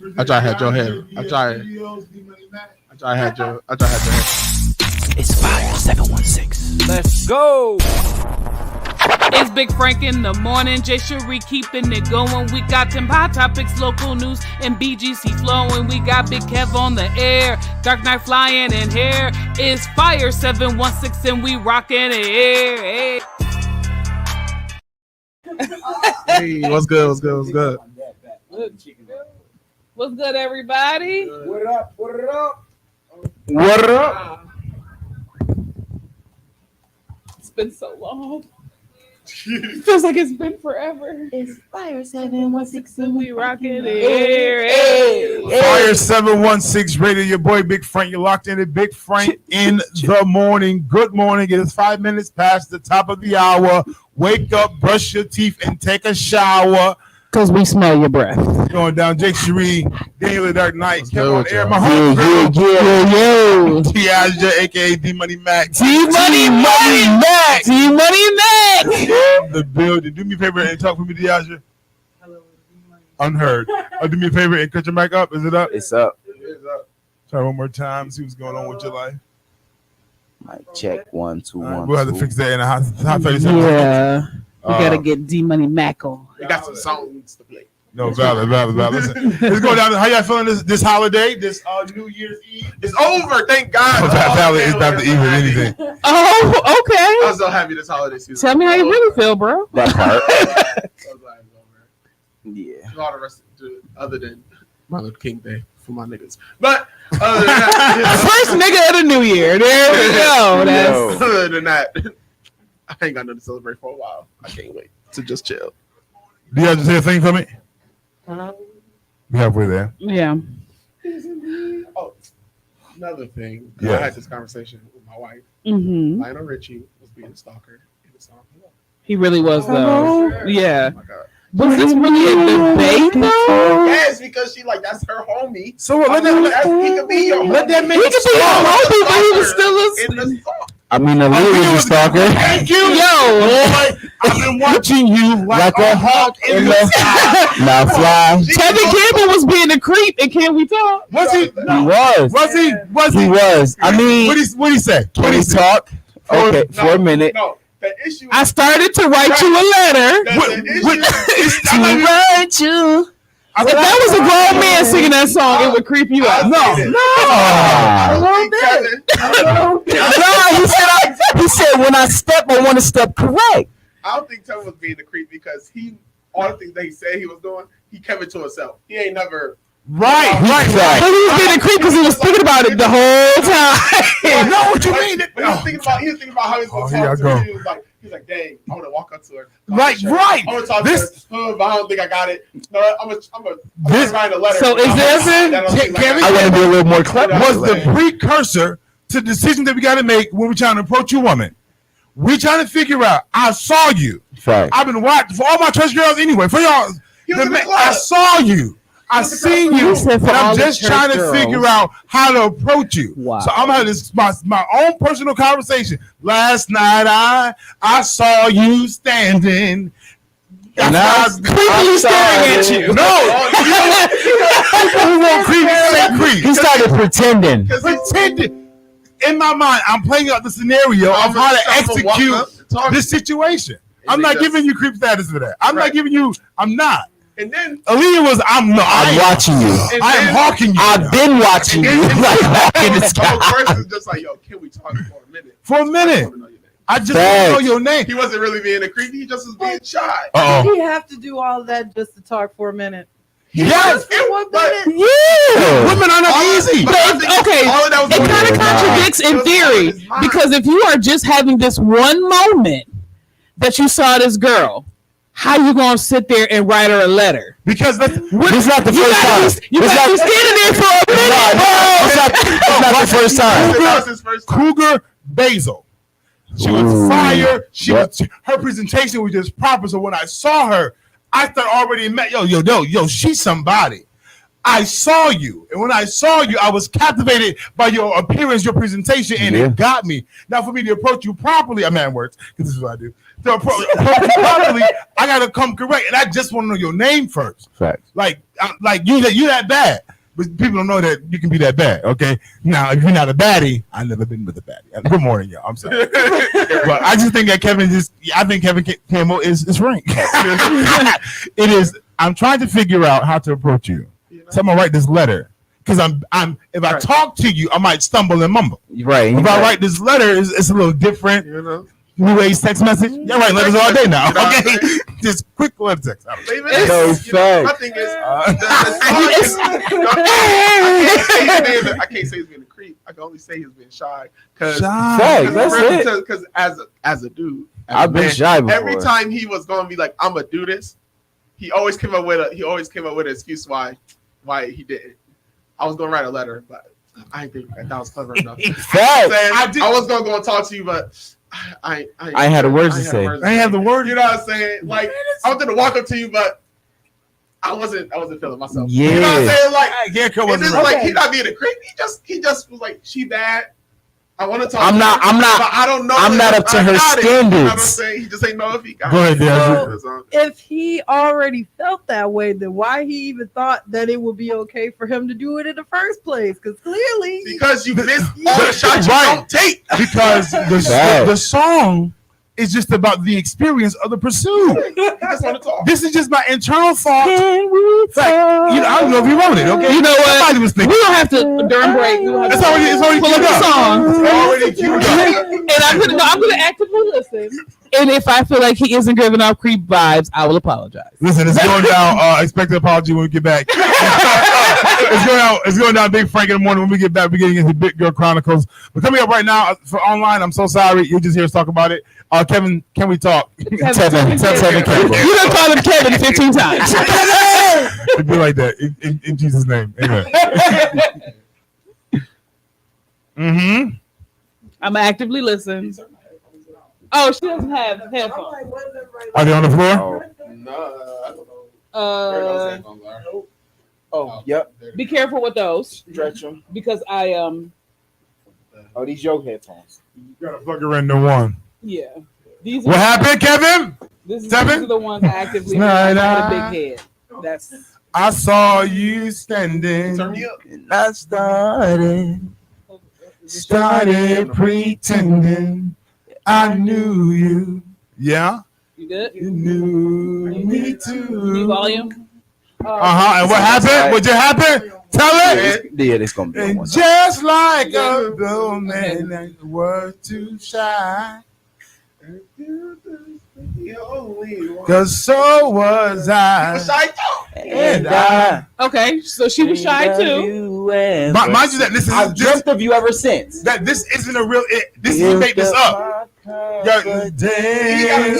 I try to have your head. I try to have your head. It's Fire 716. Let's go. It's Big Frank in the morning. Jay Cherie keeping it going. We got them hot topics, local news, and BGC flowing. We got Big Kev on the air. Dark Knight flying in here. It's Fire 716 and we rocking it here. Hey. Hey, what's good? What's good? What's good? What's good, everybody? What up? What up? What up? It's been so long. Feels like it's been forever. It's Fire 716 and we rocking it here. Hey. Fire 716 Radio. Your boy Big Frank. You're locked in at Big Frank in the morning. Good morning. It is 5 minutes past the top of the hour. Wake up, brush your teeth, and take a shower. Because we smell your breath. Going down, Jake Cherie, Daniel the Dark Knight, Kevin on air, my Yo. Tiaja, aka D Money Max. D-Money Max. D-Money Max. The building. Do me a favor and talk for me, Tiaja. Unheard. Do me a favor and cut your mic up. Is it up? It's up. Try one more time. See what's going on with your life. Mic check 1 2 1. We'll have to fix that in a hot 30 seconds. Yeah. We gotta get D-Money Mac on. They got some songs to play. No, valid. Listen, let's go down. How y'all feeling this holiday? This New Year's Eve? It's over, thank God. Valid is not the eve of anything. Oh, okay. I'm so happy this holiday season. Tell me how you really feel, bro. That part. So glad it's over. Yeah. A lot of rest other than Martin Luther King Day for my niggas. But other than that, First nigga of the new year. There we go. other than that, I ain't got nothing to celebrate for a while. I can't wait to just chill. Do you have to say a thing for me? We halfway there. Yeah. Oh, another thing. Yeah. I had this conversation with my wife. Mm-hmm. Lionel Richie was being a stalker in the song. He really was, though. Yeah. Oh my God. Was this really a debate, though? Yes, because she that's her homie. So what? He could be your Let that homie. man He could be your homie, but he was still in listening. the song. I mean, the Aaliyah was a stalker. Thank you. Yo. Boy, I've been watching you like a hawk in the sky. Now fly. Kevin Campbell was being a creep, and Can We Talk? Was he? He was. Was he? He was. I mean, What'd he say? can we talk? Okay, for a minute. No, the issue. I started to write you a letter. To write you. If that was a grown man singing that song, it would creep you out. No. He said when I step, I want to step correct. I don't think Tevin was being a creep because all the things that he said he was doing, he kept it to himself. He ain't never. Right. But he was being a creep because he was thinking about it the whole time. No, what you mean? But he was thinking about how he was going to talk to her. He was like, dang, I want to walk up to her. Right. I want to talk to her, but I don't think I got it. No, I'm gonna write a letter. So is this I want to be a little more clever. Was the precursor to the decision that we got to make when we're trying to approach a woman. We're trying to figure out. I saw you. Right. I've been watching for all my church girls anyway. For y'all, I saw you. I seen you. And I'm just trying to figure out how to approach you. Wow. So I'm having this my own personal conversation. Last night I saw you standing. And I was creepily staring at you. No, people who want creep say creep. He started pretending. Pretending. In my mind, I'm playing out the scenario of how to execute this situation. I'm not giving you creep status for that. I'm not giving you. I'm not. And then Aaliyah was. I'm watching you. I am hawking you. I've been watching you. Like hawking the sky. First is just like, yo, can we talk for a minute? For a minute. I just Thanks. don't know your name. He wasn't really being a creep. He just was being shy. Uh-oh. Did he have to do all that just to talk for a minute? Yes. For 1 minute? Yeah. Women are not easy. Okay, it kind of contradicts in theory because if you are just having this one moment that you saw this girl, how you gonna sit there and write her a letter? Because This is not the first time. You got to be standing there for a minute. It's not the first time. That was his first time. Cougar Basil. She was fire. Her presentation was just proper. So when I saw her, I thought already met yo, she's somebody. I saw you, and when I saw you, I was captivated by your appearance, your presentation, and Yeah. it got me. Now, for me to approach you properly, I'm at words because this is what I do. To approach you properly, I gotta come correct, and I just want to know your name first. Facts. Like you that bad, but people don't know that you can be that bad. Okay, now if you're not a baddie, I've never been with a baddie. Good morning, y'all. I'm sorry, but I just think that I think Kevin Campbell is rank. It is. I'm trying to figure out how to approach you. So I'm gonna write this letter because I'm. If I talk to you, I might stumble and mumble. Right. If I write this letter, it's a little different. You know, New age text message. You're writing letters all day now. You know what I'm Okay, just quick letter text. I don't know. David, No you know, my fact. thing is, I can't say he's being a creep. I can only say he's been shy. Because Facts, that's it. Because as a dude, as I've a been man, shy before. every time he was going to be like, I'm gonna do this, he always came up with an excuse why he didn't. I was gonna write a letter, but I didn't think that was clever enough. Facts. I was gonna go and talk to you, but I had the words to say. I have the word. You know what I'm saying? Like I was gonna walk up to you, but I wasn't feeling myself. Yeah. You know what I'm saying? Like Garrett it's wasn't just right. like he not being a creep. He just was like, she bad. I want to talk. I'm to not- her, I'm not- but I don't know. I'm if not up to I her got it. You know what I'm standards. saying? He just ain't know if he got Go ahead, it. Darren. So, If he already felt that way, then why he even thought that it would be okay for him to do it in the first place? Because clearly, because you missed all the shots you Right. don't take. Because the song is just about the experience of the pursuit. He just want to talk. This is just my internal thought. Can we Like, I don't know if he wrote it. Okay, You know what? Somebody was We thinking. don't have to during break. We don't have It's to already pull up queued the up. song. It's already queued up. And I'm gonna actively listen. And if I feel like he isn't giving off creep vibes, I will apologize. Listen, it's going down. Expect an apology when we get back. It's going down. Big Frank in the morning when we get back. We're getting into Big Girl Chronicles. But coming up right now for online, I'm so sorry. You just hear us talk about it. Kevin, can we talk? Kevin Campbell. You done called him Kevin 15 times. It'd be like that in Jesus' name. Amen. Mm-hmm. I'm gonna actively listen. Oh, she doesn't have headphones. Are they on the floor? No, I don't know. Oh, yep. Be careful with those Stretch them. because I Oh, these your headphones. You gotta plug her in the one. yeah. These What happened, Kevin? These Seven? are the ones I actively Night got a out. big head. That's I saw you standing. Turn me up. And I started pretending I knew you. Yeah, you good? you knew me New too. volume. And what happened? What just happened? Tell it. Yeah, it's gonna be And one. just like a real man, that you were too shy. Cause so was I. And I Okay, so she was shy too. Mind you that this is I've dreamt of you ever since. that this isn't a real. This he made this up. Yo, he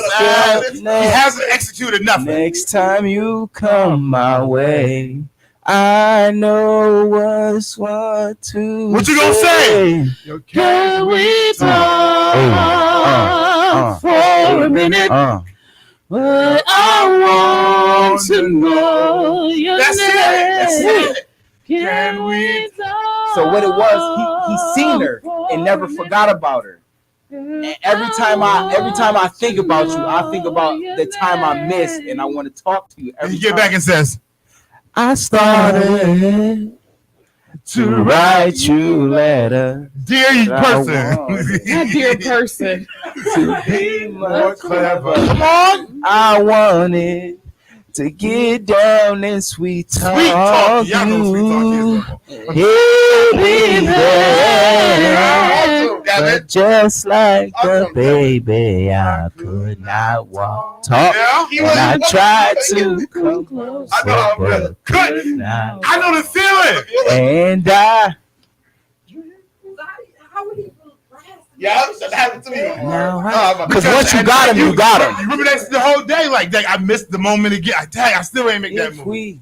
hasn't executed nothing. Next time you come my way, I know what to. What you gonna say? Can we talk for a minute? But I want to know your That's name. it. That's it. Can we talk? So what it was, he seen her and never forgot about her. And every time I think about you, I think about the time I missed, and I want to talk to you. And Every he get time. back and says, I started to write you letter. "Dear person, My dear person. To be more clever." Come on. I wanted to get down and sweet talk. Sweet talk. Y'all know sweet talk is. Hey, baby. But just like a baby, I could not walk, talk, Yeah, and I tried to come close, I know I'm but good. could not. I know the feeling. And I Yeah, that happened to me. Because once you got him, you got him. You remember that the whole day? Like, dang, I missed the moment again. I still ain't make that If move. we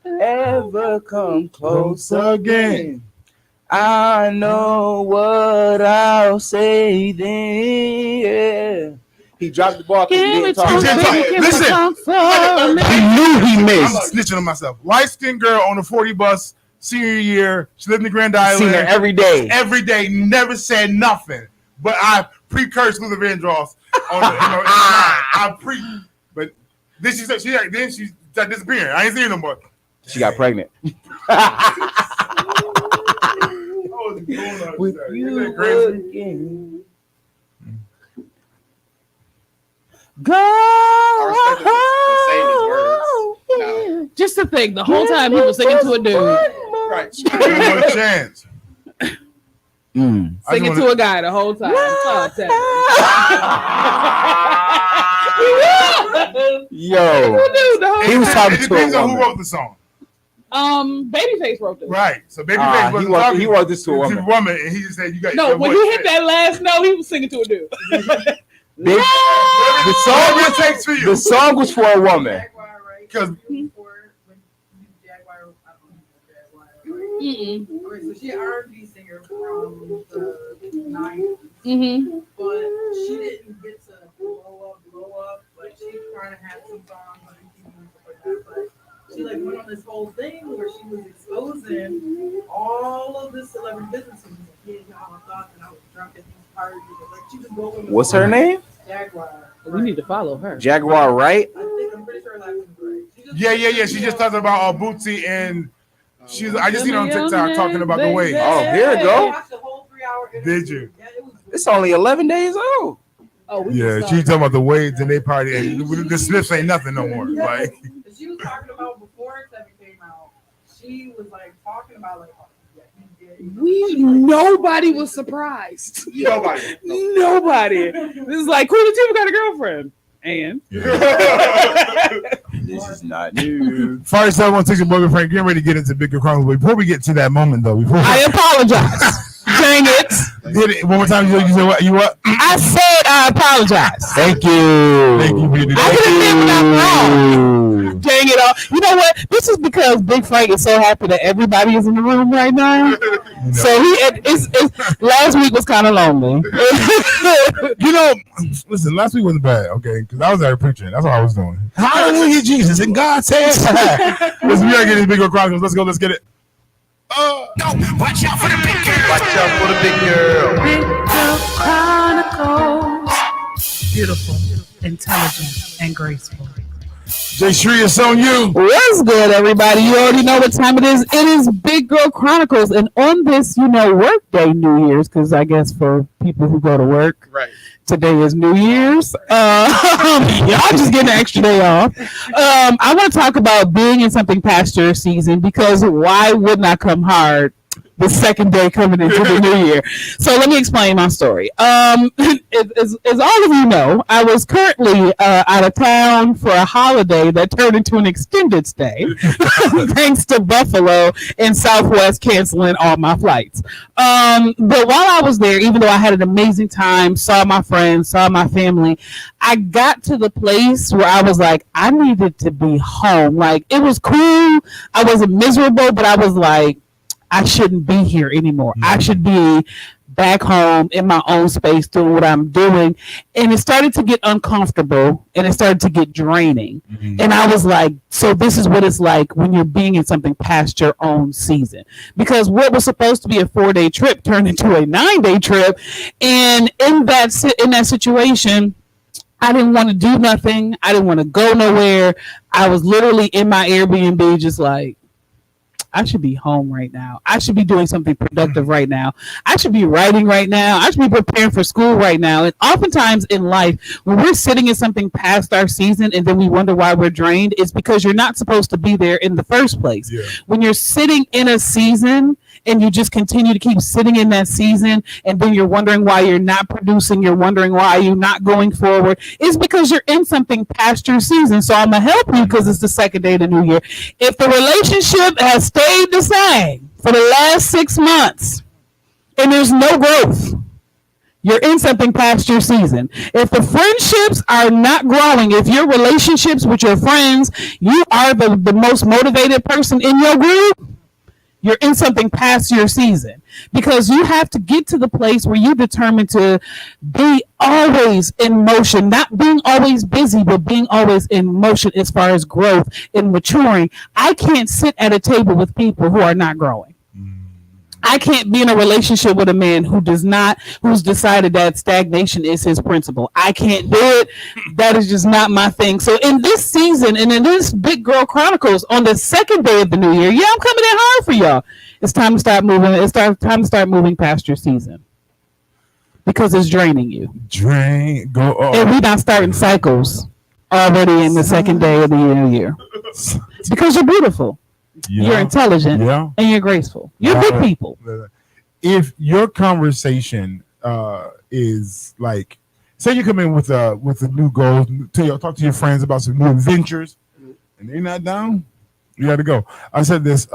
ever come close again, I know what I'll say then. Yeah. He dropped the ball because he Give didn't it to talk. him, He didn't baby, talk. give it Listen. some for me. He knew he I'm missed. snitching on myself. Light skinned girl on the 40 bus, senior year. She lived in Grand Island. Seen her every day. Every day, never said nothing. But I pre-cursed Luther Vandross on the, but then she said then she started disappearing. I ain't seen her no more. She got pregnant. With you crazy. again. Go. I respect him for saying his words. Just to think, the whole time he was singing to a dude, Right. One more chance. Mm. I singing just to wanna- a guy the whole time. Oh, tell me. Yo. Dude, the whole He was time. talking It to depends a on who woman. wrote the song. Babyface wrote this. Right. So Babyface He wasn't wrote talking this to a woman. and he just said, "You got No, your when voice he hit fit." that last note, he was singing to a dude. The song Whatever was it takes for you. the song was for a woman. Jaguar, right? 'Cause- Jaguar, I don't know Jaguar. Mm-mm. Okay, so she an R&B singer from the 90s, Mm-hmm. but she didn't get to blow up. Like she kind of had some songs on TV and stuff like that, but she like went on this whole thing where she was exposing all of the celebrity businesses. Like, yeah, y'all thought that I was drunk at these parties. Like she was going. What's her name? Jaguar. We need to follow her. Jaguar, right? I'm pretty sure her last name is right. She just- Yeah. She just talked about Bootsy and I just seen her on TikTok talking about the waves. Oh, here we I go. watched the whole 3-hour interview. Did you? Yeah, it was. It's only 11 days old. Oh, we Yeah, can she start. talking about the waves and they party. And the Smiths ain't nothing no more. Like, She was talking about before Seven came out. She was like talking about like, oh, yeah, he did. Nobody was surprised. Nobody. Nobody. This is like, Queen Latifah got a girlfriend. And This is not new. Fire 716 your boy Frank. Getting ready to get into bigger crimes. But before we get to that moment, though, I apologize. Dang it. did it one more time. You said what? You what? I said I apologize. Thank you. Thank you for your I can admit when I'm wrong. Dang it all. You know what? This is because Big Frank is so happy that everybody is in the room right now. So it's last week was kind of lonely. You know, listen, last week wasn't bad, okay? Because I was out here preaching. That's what I was doing. Hallelujah, Jesus. And God says, listen, we got to get these bigger crimes. Let's go. Let's get it. Watch out for the big girl. Watch out for the big girl. Big Girl Chronicles. Beautiful, intelligent, and graceful. Jay Shree, it's on you. What's good, everybody? You already know what time it is. It is Big Girl Chronicles. And on this, work day, New Year's, because I guess for people who go to work, Right. today is New Year's. Y'all just getting an extra day off. I want to talk about being in something past your season, because why wouldn't I come hard the second day coming into the new year? So let me explain my story. As all of you know, I was currently out of town for a holiday that turned into an extended stay, thanks to Buffalo and Southwest canceling all my flights. But while I was there, even though I had an amazing time, saw my friends, saw my family, I got to the place where I was like, I needed to be home. Like, it was cool. I wasn't miserable, but I was like, I shouldn't be here anymore. I should be back home in my own space doing what I'm doing. And it started to get uncomfortable and it started to get draining. And I was like, so this is what it's like when you're being in something past your own season. Because what was supposed to be a 4-day trip turned into a 9-day trip. And in that situation, I didn't want to do nothing. I didn't want to go nowhere. I was literally in my Airbnb just like, I should be home right now. I should be doing something productive right now. I should be writing right now. I should be preparing for school right now. And oftentimes in life, when we're sitting in something past our season and then we wonder why we're drained, it's because you're not supposed to be there in the first place. Yeah. When you're sitting in a season and you just continue to keep sitting in that season, and then you're wondering why you're not producing, you're wondering why you're not going forward, it's because you're in something past your season. So I'm going to help you because it's the second day of the new year. If the relationship has stayed the same for the last 6 months and there's no growth, you're in something past your season. If the friendships are not growing, if your relationships with your friends, you are the most motivated person in your group, you're in something past your season, because you have to get to the place where you determine to be always in motion, not being always busy, but being always in motion as far as growth and maturing. I can't sit at a table with people who are not growing. I can't be in a relationship with a man who's decided that stagnation is his principle. I can't do it. That is just not my thing. So in this season and in this Big Girl Chronicles on the second day of the new year, yeah, I'm coming in hard for y'all. It's time to start moving. Time to start moving past your season because it's draining you. And we're not starting cycles already in the second day of the new year because you're beautiful. Yeah. You're intelligent, and you're graceful. You're big people. If your conversation is like, say you come in with a new goal, talk to your friends about some new adventures, and they're not down, you got to go. I said this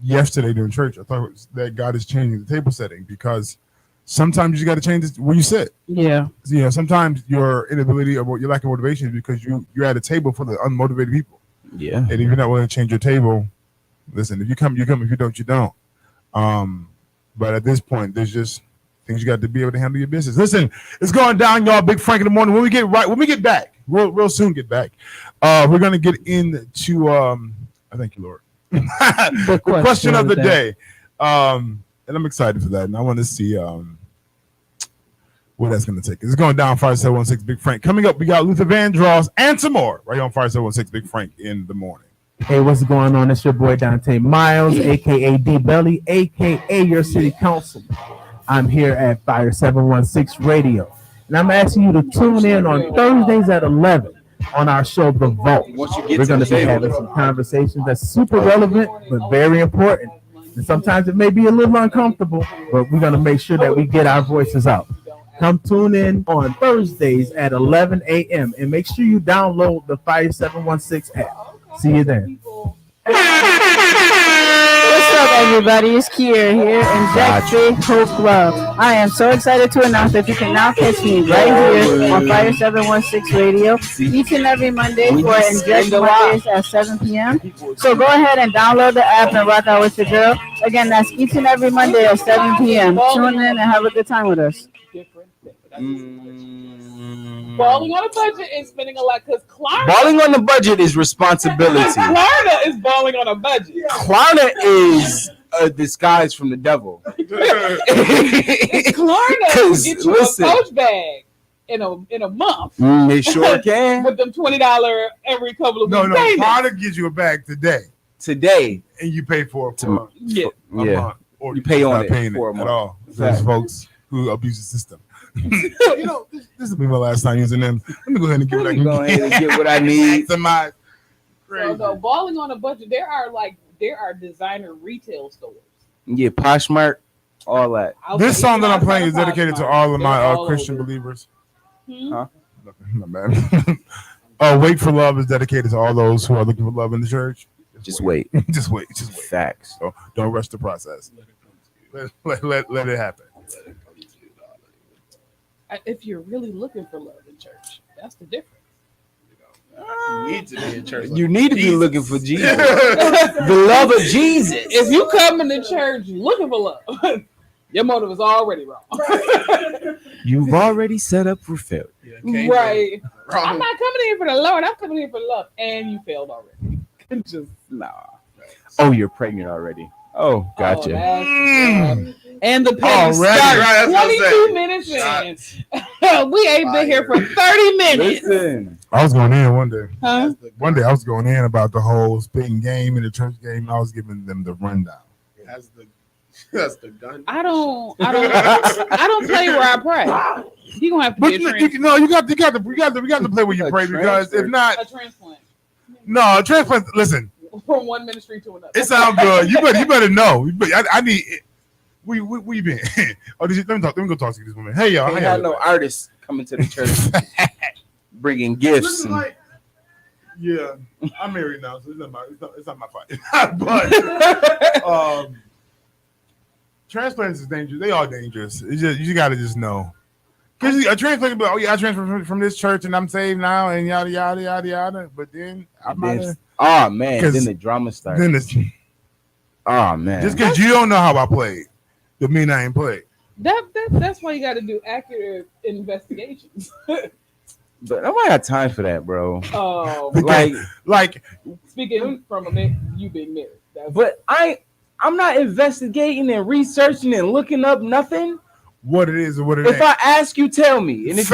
yesterday during church. I thought that God is changing the table setting because sometimes you got to change where you sit. Yeah. You know, sometimes your inability or your lack of motivation is because you're at a table full of unmotivated people. Yeah. And if you're not willing to change your table, listen, if you come, you come. If you don't, you don't. But at this point, there's just things you got to be able to handle your business. Listen, it's going down, y'all. Big Frank in the morning. When we get back, we'll soon get back. We're gonna get into I thank you, Lord. the question of the day. And I'm excited for that. And I want to see where that's going to take us. It's going down 5716 Big Frank. Coming up, we got Luther Vandross and some more right on 5716 Big Frank in the morning. Hey, what's going on? It's your boy Dante Miles, a.k.a. D-Belly, a.k.a. your city council. I'm here at Fire 716 Radio. And I'm asking you to tune in on Thursdays at 11 on our show, The Vault. We're going to be having some conversations that's super relevant, but very important. And sometimes it may be a little uncomfortable, but we're going to make sure that we get our voices out. Come tune in on Thursdays at 11 a.m. and make sure you download the Fire 716 app. See you then. What's up, everybody? It's Kier here in Jack Big Hope Club. I am so excited to announce that you can now catch me right here on Fire 716 Radio each and every Monday for Inject Mondays at 7 p.m. So go ahead and download the app and rock out with your girl. Again, that's each and every Monday at 7 p.m. Tune in and have a good time with us. Balling on a budget and spending a lot because Klarna. Balling on the budget is responsibility. Klarna is balling on a budget. Klarna is a disguise from the devil. Klarna can get you a coach bag in a month. They sure can. With them $20 every couple of weeks. No, Klarna gives you a bag today, and you pay for it for a month, or you pay on it for a month at all. There's folks who abuse the system. You know, this will be my last time using them. Let me go ahead and get what I need. So balling on a budget, there are designer retail stores. Yeah, Poshmark, all that. This song that I'm playing is dedicated to all of my Christian believers. Huh? No, man. Wait for Love is dedicated to all those who are looking for love in the church. Just wait. Just wait. Facts. So don't rush the process. Let it happen. If you're really looking for love in church, that's the difference. You need to be in church. You need to be looking for Jesus. The love of Jesus. If you come into church looking for love, your motive is already wrong. You've already set up for failure. Right. I'm not coming here for the Lord. I'm coming here for love. And you failed already. Just Oh, you're pregnant already. Oh, gotcha. And the page starts 22 minutes in. We ain't been here for 30 minutes. Listen. I was going in one day. Huh? One day I was going in about the whole spitting game in the church game. I was giving them the rundown. That's the gun. I don't play where I pray. You gonna have to be a transplant. You got to play where you pray because if not, a transplant. No, a transplant. Listen, from one ministry to another. It sounds good. You better know. I need. We been. Oh, let me go talk to you this moment. Hey y'all. Ain't got no artists coming to the church bringing gifts. Yeah, I'm married now, so it's not my fight. But transplants is dangerous. They are dangerous. It's just you got to just know. Because a transplant, I transferred from this church and I'm saved now and yada yada yada yada. But then then the drama starts. Then it's man. Just because you don't know how I played, doesn't mean I ain't played. That's why you got to do accurate investigations. But nobody got time for that, bro. Like Speaking from a man, you being married. But I'm not investigating and researching and looking up nothing. What it is or what it ain't. If I ask you, tell me. And if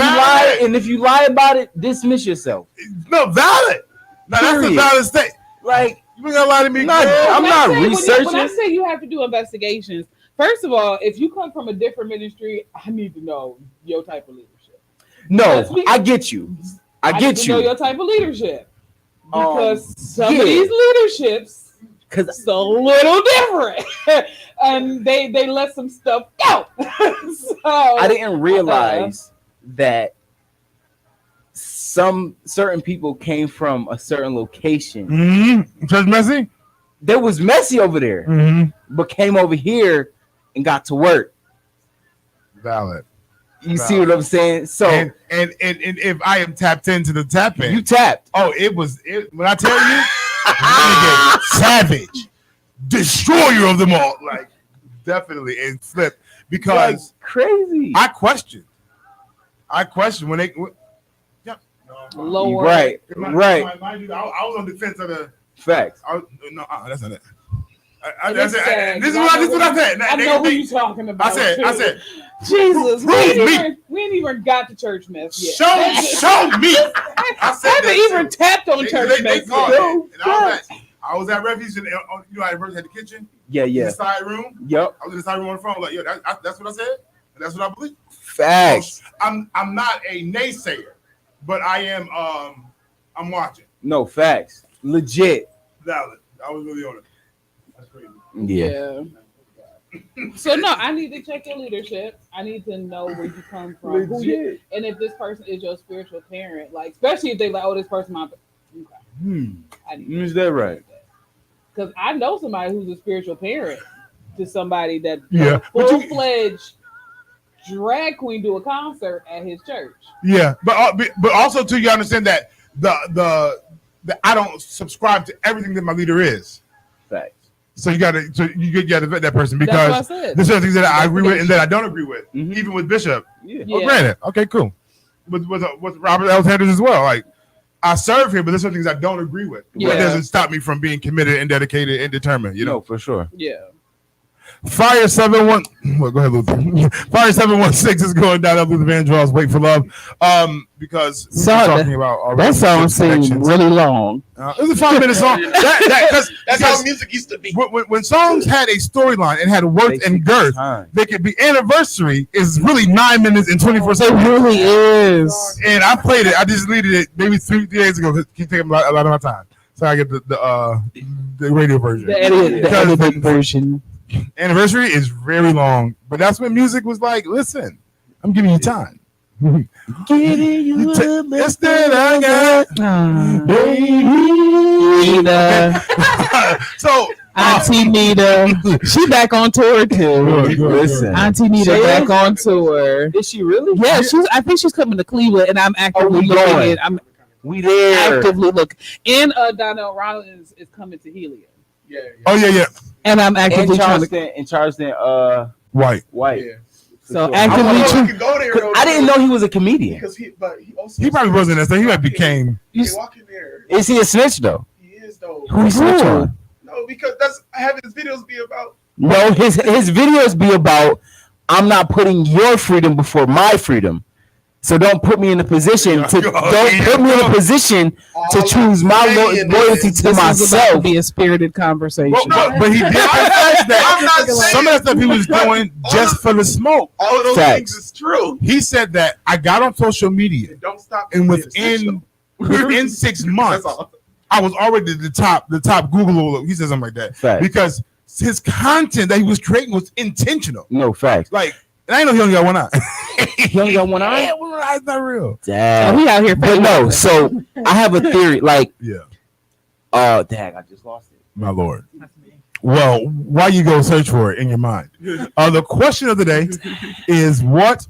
you lie about it, dismiss yourself. No, valid. No, that's a valid state. Like, you ain't gonna lie to me. I'm not researching. When I say you have to do investigations, first of all, if you come from a different ministry, I need to know your type of leadership. No, I get you. I get you. Know your type of leadership because some of these leaderships, it's a little different, and they let some stuff go. So I didn't realize that some certain people came from a certain location. Mm-hmm. Church messy? There was messy over there, but came over here and got to work. Valid. You see what I'm saying? So and if I am tapped into the tap in, you tapped. Oh, when I tell you, renegade, savage, destroyer of them all, like definitely and flip because like, crazy. I question when they. Lower. Right. Mind you, I was on the defense of the facts. That's not it. This is what I said. I know who you're talking about. I said, Jesus, we ain't even got to church mess yet. Show me. I haven't even tapped on church mess yet. I was at Refuge, and I first had the kitchen. Yeah. The side room. Yep. I was in the side room on the phone. Like, yo, that's what I said. And that's what I believe. Facts. I'm not a naysayer, but I am. I'm watching. No facts. Legit. Valid. I was really on it. That's crazy. Yeah. So no, I need to check your leadership. I need to know where you come from, and if this person is your spiritual parent, like especially if they like, oh, this person my. Is that right? Because I know somebody who's a spiritual parent to somebody that full-fledged drag queen do a concert at his church. Yeah, but also too, you understand that the I don't subscribe to everything that my leader is. Facts. So you gotta vet that person because there's certain things that I agree with and that I don't agree with, even with Bishop. Yeah. Oh, granted, okay, cool. With Robert L. Sanders as well, like. I serve him, but there's some things I don't agree with. Yeah. But it doesn't stop me from being committed and dedicated and determined. You know, no, for sure. Yeah. Fire 71. Well, go ahead, Luther. Fire 716 is going down at Luther Vandross. Wait for love. Because we're talking about that song seemed really long. It was a 5-minute song. That's how music used to be. When songs had a storyline and had worth and girth, they could be. Anniversary is really 9 minutes and 24 seconds. It really is. And I played it. I just deleted it maybe 3 days ago because it keeps taking a lot of my time. So I get the radio version. The edited version. Anniversary is very long, but that's when music was like, listen, I'm giving you time. Giving you the best that I got, baby. So Auntie Nita, she back on tour too. Listen, Auntie Nita back on tour. Is she really? Yeah, I think she's coming to Cleveland, and I'm actively looking. We there. Actively looking. And Donnell Rollins is coming to Helium. Yeah. Oh yeah. And I'm actively trying to. In Charleston, White. Yeah. So actively, I didn't know he was a comedian. Because he probably wasn't that. So he might became. He walk in there. Is he a snitch though? He is though. Who he snitch on? No, because that's having his videos be about. No, his videos be about. I'm not putting your freedom before my freedom. So don't put me in a position to choose my loyalty to myself. To be a spirited conversation. But he did that. Some of that stuff he was doing just for the smoke. All of those things is true. He said that I got on social media, don't stop, and within 6 months, I was already the top Google. He said something like that. Facts. Because his content that he was creating was intentional. No facts. Like. And I know he only got one eye. He only got one eye? Yeah, one eye's not real. Damn. We out here. But no, so I have a theory. Like, dang, I just lost it. My Lord. Well, why you go search for it in your mind? The question of the day is what?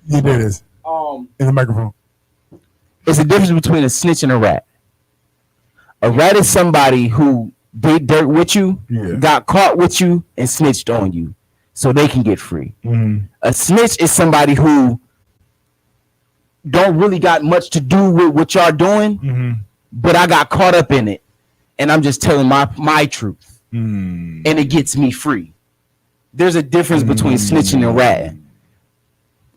You did this. In the microphone. It's the difference between a snitch and a rat. A rat is somebody who did dirt with you, Yeah. got caught with you, and snitched on you, so they can get free. Mhm. A snitch is somebody who don't really got much to do with what y'all doing, Mhm. but I got caught up in it, and I'm just telling my truth, Mm. and it gets me free. There's a difference between snitching and ratting.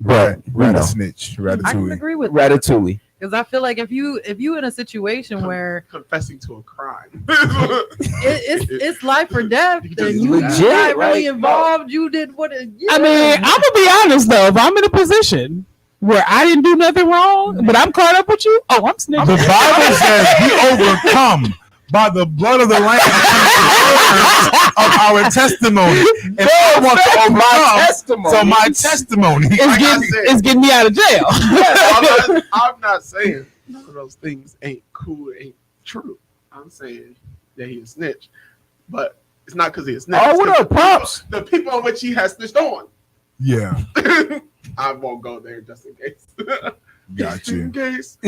But Rat snitch, I can ratatouille. agree with Ratatouille. because I feel like if you in a situation where Confessing to a crime. it's life or death, You then just you legit, got really right? involved. You did what? Yeah. I mean, I'm gonna be honest though. If I'm in a position where I didn't do nothing wrong, but I'm caught up with you, oh, I'm snitching. The Bible says we overcome by the blood of the Lamb and of our testimony. And I want to overcome, so my testimony. It's getting me out of jail. I'm not saying none of those things ain't cool, ain't true. I'm saying that he a snitch, but it's not because he a snitch. Oh, It's what 'cause up, Pops? The people on which he has snitched on. Yeah, I won't go there just in case. got Just in you. case.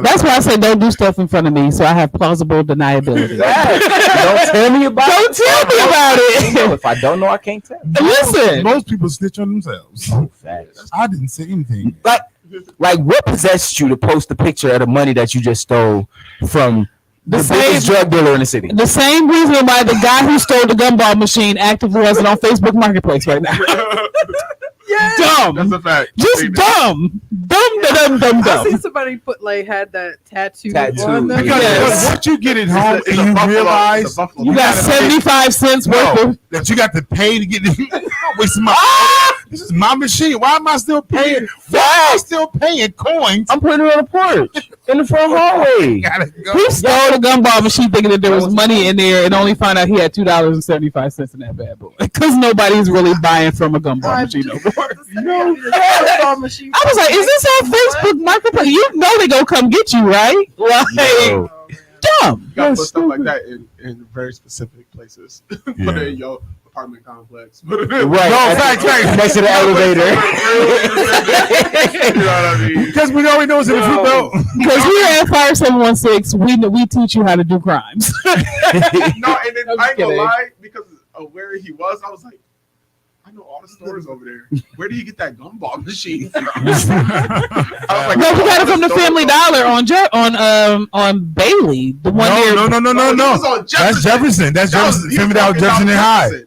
That's why I say don't do stuff in front of me, so I have plausible deniability. Don't tell me about Don't tell me about it. If I don't know, I can't tell. Listen, Most people snitch on themselves. Facts. I didn't say anything. Like, what possessed you to post the picture of the money that you just stole from the biggest drug dealer in the city? the same reason why the guy who stole the gumball machine actively wasn't on Facebook Marketplace right now. Dumb. That's a fact. Just dumb. Dumb. I see somebody had that tattoo on them. Because Yes. once you get it home It's a and you buffalo- realize it's a buffalo. You got 75 cents worth of. that you got to pay to get this. Wasting my. This is my machine. Why am I still paying? Why am I still paying coins? I'm putting it on the porch in the front hallway. Gotta go. He stole the gumball machine thinking that there was money in there and only found out he had $2.75 in that bad boy. Because nobody's really buying from a gumball machine no more. I was like, is this on Facebook Marketplace? You know they gonna come get you, right? Like, Yo. dumb. You gotta put stuff like that in very specific places. Put Yeah. it in your apartment complex. Right. No, fact. Next to the elevator. You know what I mean? Because we already know it's in the fruit belt. Because here at Fire 716, we teach you how to do crimes. No, and then I'm I ain't gonna kidding. lie, because of where he was, I was like, I know all the stores over there. Where do you get that gumball machine from? I was like, No, we got it from the stores Family over- Dollar on Bailey. The one near No. This was on That's Jefferson. That's That was- Jefferson. he Family was Dollar, walking Jefferson down and High. Jefferson.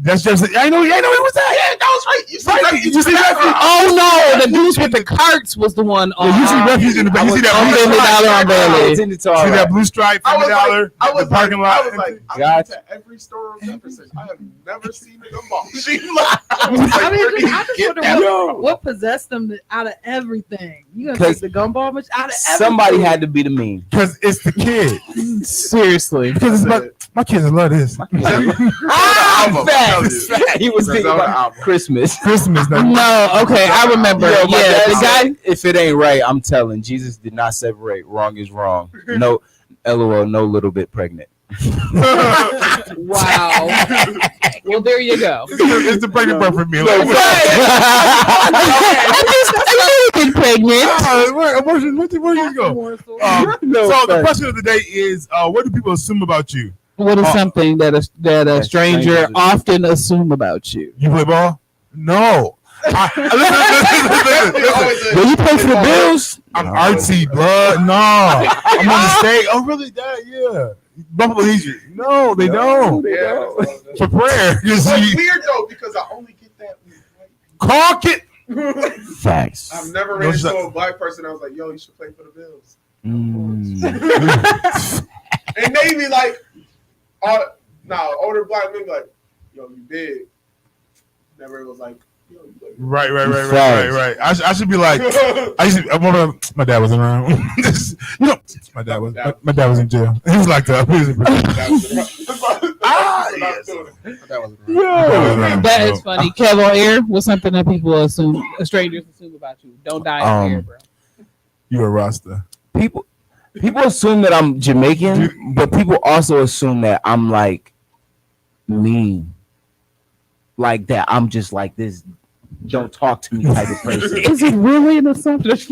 That's Jefferson. I know it was that. Yeah, that was right. You see Right, that? you see that? Oh no, the dudes with the carts was the one on. You see refuge in the back. You see that on blue Family stripe? Dollar on Bailey. See that blue stripe I Family was Dollar? like, I was the parking like, lot. I was like, I Gotcha. went to every store on Jefferson. I have never seen a gumball machine. I was like, I where mean, did he I just get wonder that? what possessed them out of everything. You gonna 'Cause take the gumball machine out of Somebody everything. had to be the mean. Because it's the kid. Seriously. Because it's my kids love this. Facts. He was thinking about Christmas. Christmas. No, okay, I remember. Yo, my Yeah, dad the guy. said, if it ain't right, I'm telling. Jesus did not separate. Wrong is wrong. No, LOL, no little bit pregnant. Wow. Well, there you go. It's the pregnant birth for me. I just pregnant. Where you go? So the question of the day is, what do people assume about you? What is something that a stranger strangers- often assume about you? You play ball? No. Listen. Will you pay for the bills? I'm artsy, blood. No. I'm on the stage. Oh, really? That, yeah. Buffalo needs you. No, they don't. Yeah, For prayer. You it's see, weird though because I only get that. call kid. Facts. I've never No, ran into shut- a black person. I was like, yo, you should play for the Bills. Mm. And they be like, older black men be like, yo, you big. Never was like, yo, you big. Right. Facts. I should be like, my dad wasn't around. You know, my dad was in jail. He was like that. He was in prison. Yes. That is funny. Kev on air was something that people assume, strangers assume about you. Don't die on air, bro. You a Rasta. People assume that I'm Jamaican, but people also assume that I'm like mean. Like that I'm just like this don't talk to me type of person. Is it really an assumption? If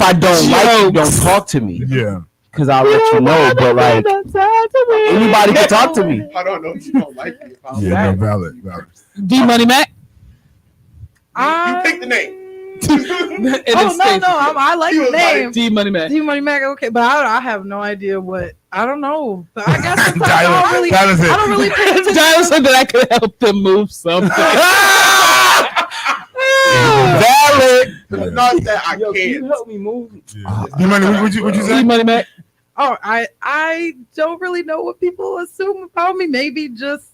I don't like you, don't talk to me. Yeah. Because I'll let you know. But like anybody can talk to me. I don't know if you don't like me. Yeah, no, valid. D Money Mac. You pick the name. I like the name. D Money Mac. D Money Mac, okay, but I have no idea what. I don't know. I guess sometimes Tyler, I don't really pay attention. Tyler said that I could help them move something. Valid. Not that I Yo, can you can't. help me move? Yeah. D-Money, what you say? D Money Mac. Oh, I don't really know what people assume about me. Maybe just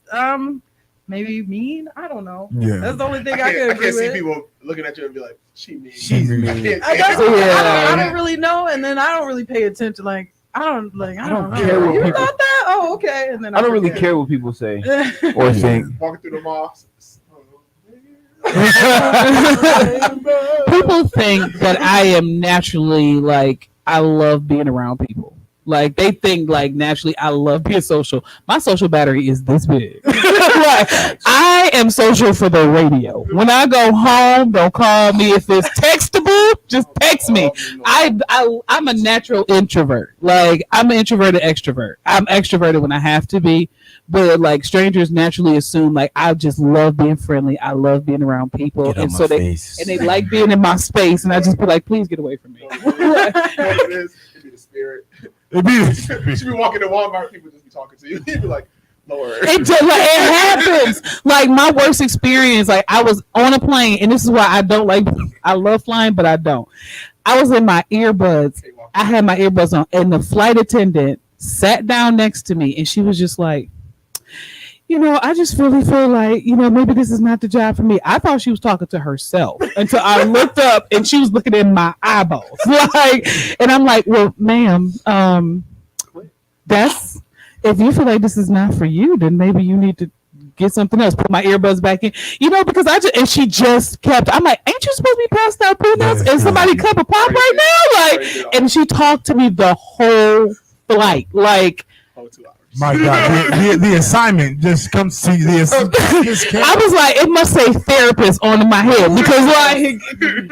maybe mean. I don't know. Yeah. That's the only thing I I can can't agree see with. people looking at you and be like, "She mean." She's mean. I guess I don't really know, and then I don't really pay attention. Like I don't know. care what You people- thought that? Oh, okay. And then I don't really forget. care what people say care. or think. Walking through the mall. People think that I am naturally like I love being around people. Like they think like naturally I love being social. My social battery is this big. Like, I am social for the radio. When I go home, don't call me. If it's textable, just text me. I'm a natural introvert. Like I'm an introverted extrovert. I'm extroverted when I have to be, but like strangers naturally assume like I just love being friendly. I love being around people, and so they like being in my space, and I just be like, please get away from me. It is. It'd be the spirit. You should be walking to Walmart, people just be talking to you. You'd be like, Lord. It happens. Like my worst experience, like I was on a plane, and this is why I don't like. I love flying, but I don't. I was in my earbuds. I had my earbuds on, and the flight attendant sat down next to me, and she was just like, I just really feel like, maybe this is not the job for me. I thought she was talking to herself until I looked up and she was looking in my eyeballs. And I'm like, well, ma'am, if you feel like this is not for you, then maybe you need to get something else. Put my earbuds back in, because and she just kept, I'm like, ain't you supposed to be passed out peanuts and somebody cup of pop right now? And she talked to me the whole flight, Oh, 2 hours. My God, the assignment just comes to this. I was like, it must say therapist on my head because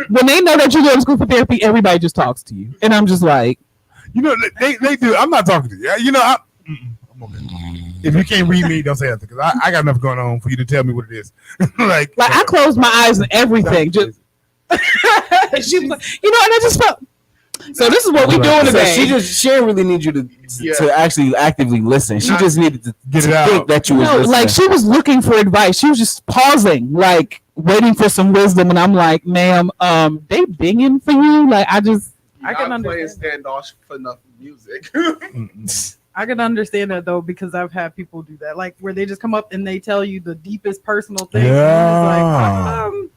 when they know that you go to school for therapy, everybody just talks to you, and I'm just like, they do. I'm not talking to you. I'm okay. If you can't read me, don't say nothing because I got enough going on for you to tell me what it is. like I closed my eyes and everything. Just she was like, and I just felt. So this is what we doing today. She didn't really need you to actually actively listen. She just needed to get it out. Think that you was listening. Like she was looking for advice. She was just pausing, like waiting for some wisdom. And I'm like, ma'am, they binging for you? Like I can understand standoff for enough music. I can understand that though because I've had people do that, like where they just come up and they tell you the deepest personal things. Yeah. And it's like,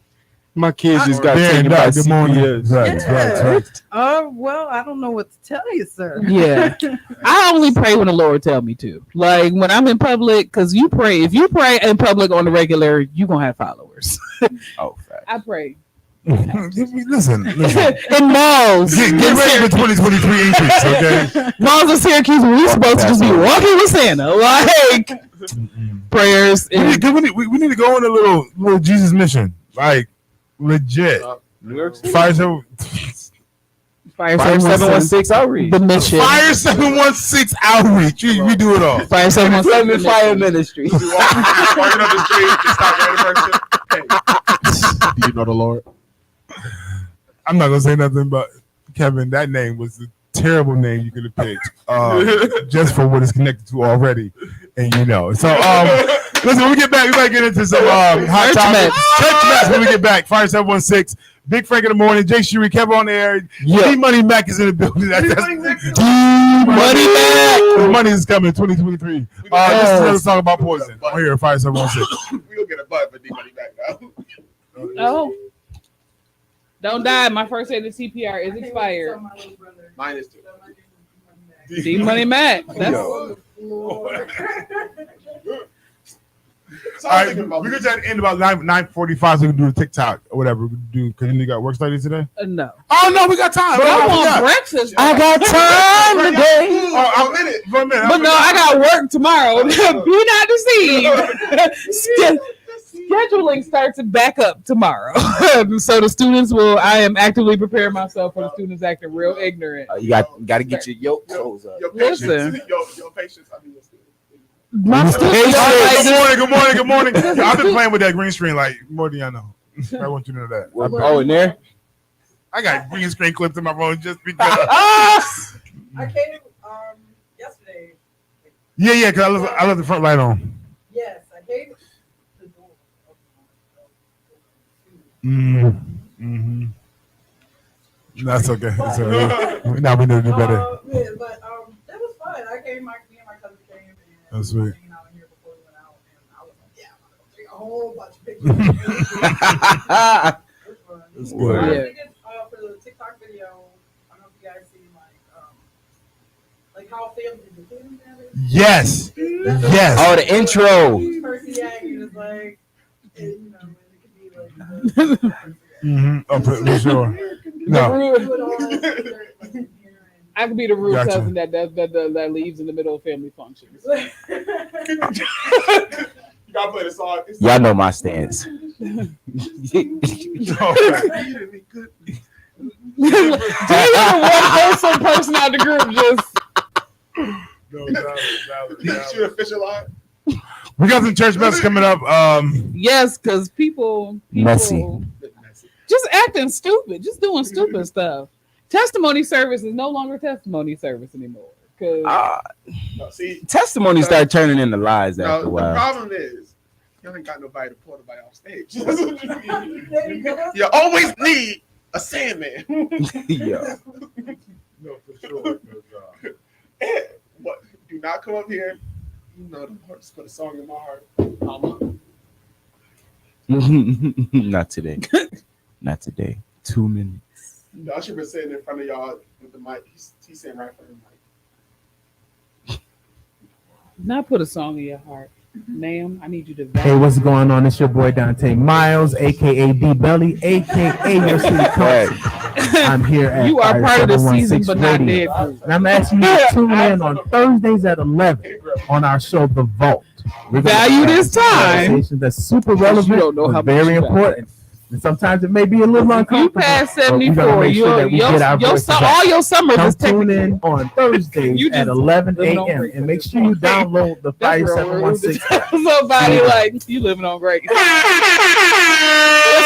my kids just got taken taken by by good morning. CPS. Right. Well, I don't know what to tell you, sir. Yeah. I only pray when the Lord tell me to. Like when I'm in public, because you pray. If you pray in public on the regular, you're going to have followers. Oh, fact. I pray. Listen. In malls. Get ready for 2023 increase, okay? Malls of Syracuse, we're supposed to just be walking with Santa. Like prayers. We need to go on a little Jesus mission. Like legit. New York City. Fire 716 outreach. The mission. Fire 716 outreach. We do it all. Fire 716 Fire Ministry. Walking up the street, just stop the person. Hey, do you know the Lord? I'm not gonna say nothing, but Kevin, that name was a terrible name you could have picked, just for what it's connected to already, and So, listen, when we get back, we might get into some hot topics. Church mess when we get back. Fire 716. Big Frank in the morning. Jay Shuri, Kevin on the air. Yeah. D-Money Mac is in the building. That's D-Money Mac. The money is coming 2023. This is another song about poison. I'm here at Fire 716. We'll get a butt for D-Money back now. Oh. Don't die. My first aid of CPR is expired. Mine is too. D Money Mac. That's All right, we're going to end about 9:45 so we can do a TikTok or whatever. Because you got work study today? no. Oh, no, we got time. But I want breakfast. I got time today. For a minute. But no, I got work tomorrow. Be not deceived. Scheduling starts back up tomorrow. So the students I am actively preparing myself for the students acting real ignorant. You got to get your yoke clothes up. Your Listen. patience, your patience. I mean, your students. My students are like, Good morning. I've been playing with that green screen like more than y'all know. I want you to know that. Oh, in there? I got green screen clips in my phone just because. I came yesterday. Yeah, because I left the front light on. Yes, I came the door. Mm-hmm. That's okay. That's okay. Now we know to do better. Yeah, but it was fun. Me and my cousin came and That's sweet. hanging out in here before we went out, and I was like, yeah, I'm gonna take a whole bunch of pictures. It was fun. That's I good. was thinking, for the TikTok video, I don't know if you guys see like how family the family gathers. Yes. Yes. Oh, the intro. Each person acting is like, and, you know, and it could be like. Mm-hmm. Oh, for sure. No. I could be the rude Gotcha. cousin that leaves in the middle of family functions. You gotta play the song. Y'all know my stance. One person out the group just. Shoot a fish alive. We got some church mess coming up. Yes, because people Messy. just acting stupid, just doing stupid stuff. Testimony service is no longer testimony service anymore. Cause No, see, Testimonies start turning into lies after a the while. problem is you ain't got nobody to pull nobody off stage. You always need a Sandman. Yeah. No, for sure. And what? Do not come up here. You know the Lord just put a song in my heart. Not today. Not today. 2 minutes. I should have been sitting in front of y'all with the mic. He's sitting right in front of the mic. not put a song in your heart, ma'am. I need you to. Hey, what's going on? It's your boy Dante Miles, aka D Belly, aka your city council. I'm here at You are part of the season, 716 but not Radio. dead. And I'm asking you to tune in on Thursdays at 11 on our show, The Vault. We're gonna Value have this time. conversation that's super You relevant, don't know how but much very you got. important. And sometimes it may be a little You uncomfortable. past but we gotta 74. make sure that we get our voices out. All your summers Come is tune technically. in on Thursdays You at just 11 living on a.m. grace. and make sure you download the Fire That's real rude. 716. Somebody like you living on great. What's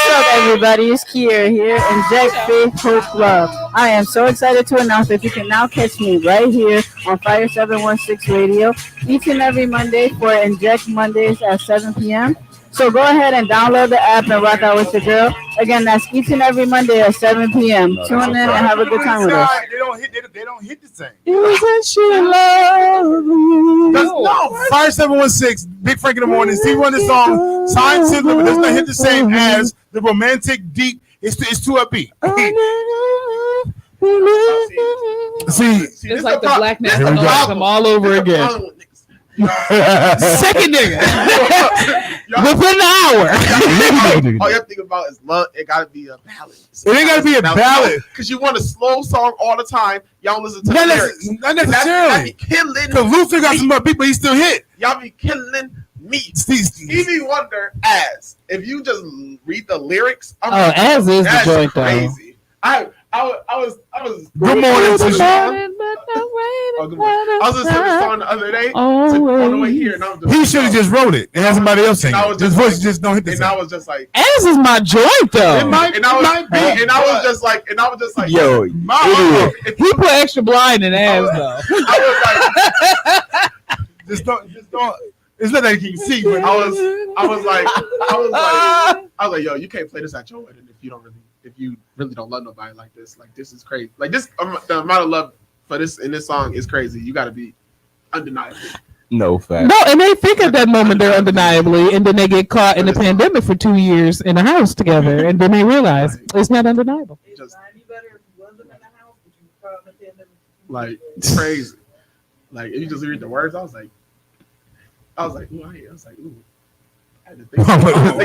up, everybody? It's Kier here in Jack Faith Hope Club. I am so excited to announce that you can now catch me right here on Fire 716 Radio each and every Monday for Inject Mondays at 7 p.m. So go ahead and download the app and rock out with your girl. Again, that's each and every Monday at 7 p.m. Tune in and have a good time with us. They don't hit the same. Isn't she lovely? No, Fire 716, Big Frank in the Morning. See one of the song, Sign Sizzler, but does not hit the same as the romantic deep. It's too upbeat. See, It's like the black Here we national go. anthem all over again. Second nigga. Within an hour. All you have to think about is love. It gotta be a ballad. It ain't gotta be a ballad. Because you want a slow song all the time. Y'all don't listen to Not the lyrics. not That necessarily. be killing. Because Luther got some more people, he still hit. Y'all be killing me. Stevie Stevie Wonder as if you just read the lyrics. I'm Oh, as is the that's joint though. crazy. I was. Good morning to you. I was listening to the song the other day on the way here, and I was just He should have just wrote it and had somebody else sing And I it. was His just voice like- just don't hit the and I same. was just like, As is my joint though. It might be. and I was just like, Yo, My He put extra blind in ass though. I just don't. It's not that you can see, but was like, yo, you can't play this at your wedding if you really don't love nobody like this. Like this is crazy. Like this, the amount of love for this in this song is crazy. You got to be undeniable. no fact. No, and they think at that moment they're undeniably, and then they get caught in the pandemic for 2 years in a house together, and then they realize it's not undeniable. It's Just- not any better if you wasn't in the house, but you were caught in the pandemic. Like crazy. Like if you just read the words, I was like, ooh, I was like, ooh. I had to think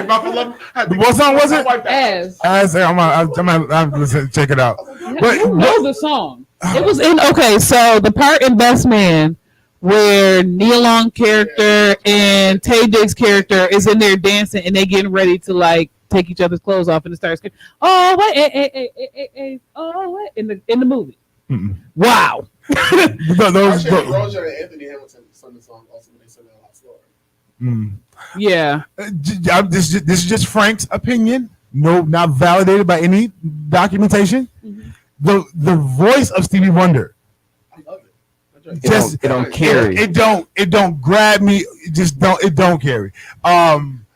about the love. What song was it? As I say I'm gonna listen, check it out. But who knows the song? It was in okay. So the part in Best Man where Neil Long character and Tay Diggs character is in there dancing and they getting ready to like take each other's clothes off and it starts screaming, oh wait, oh wait, in the movie. Mm-mm. Wow. Those, Actually, Roger and Anthony Hamilton sung the song also when they sang that last story. Yeah. This is just Frank's opinion. No, not validated by any documentation. Mm-hmm. The voice of Stevie Wonder. I love it. It don't carry. It don't grab me. It don't carry.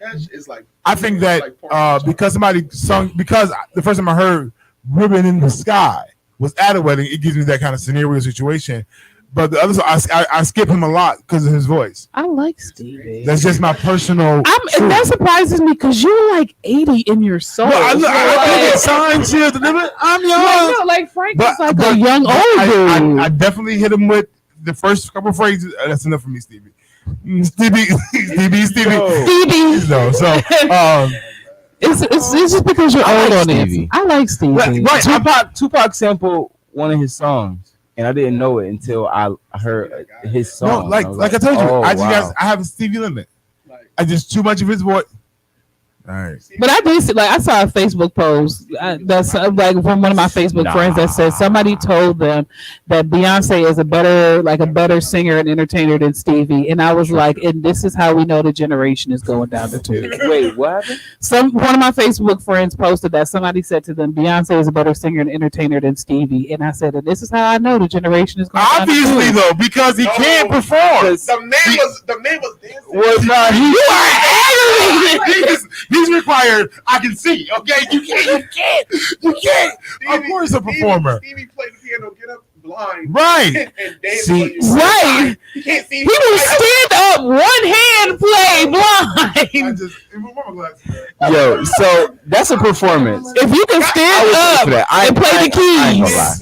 It's like I think that because somebody sung, because the first time I heard "Ribbon in the Sky" was at a wedding, it gives me that kind of scenario situation. But the other song, I skip him a lot because of his voice. I like Stevie. That's just my personal. And that surprises me because you're like 80 in your soul. Well, I get signs here. I'm young. No, like Frank But- is like but a young old dude. I definitely hit him with the first couple phrases. That's enough for me, Stevie. Stevie. No, so it's just because you're I old like on it. Stevie. I like Stevie. right. Tupac sampled one of his songs, and I didn't know it until I heard his song. No, like I told you, I have a Stevie limit. I just too much of his voice. All right. But I did see, like I saw a Facebook post that's like from one of my Facebook friends that said somebody told them that Beyonce is a better singer and entertainer than Stevie, and I was like, and this is how we know the generation is going down the tube. Wait, what happened? One of my Facebook friends posted that somebody said to them, Beyonce is a better singer and entertainer than Stevie, and I said, and this is how I know the generation is going down the Obviously, tube. though, because he can't perform. The man was dancing. Was not he? You are aggravated. He's required. I can see. Okay, you can't. Of course, a performer. Stevie played the piano, get up blind, Right. and dance. See, when you right. You can't see. He will stand up, one hand play blind. Yo, so that's a performance. If you can stand up and play the keys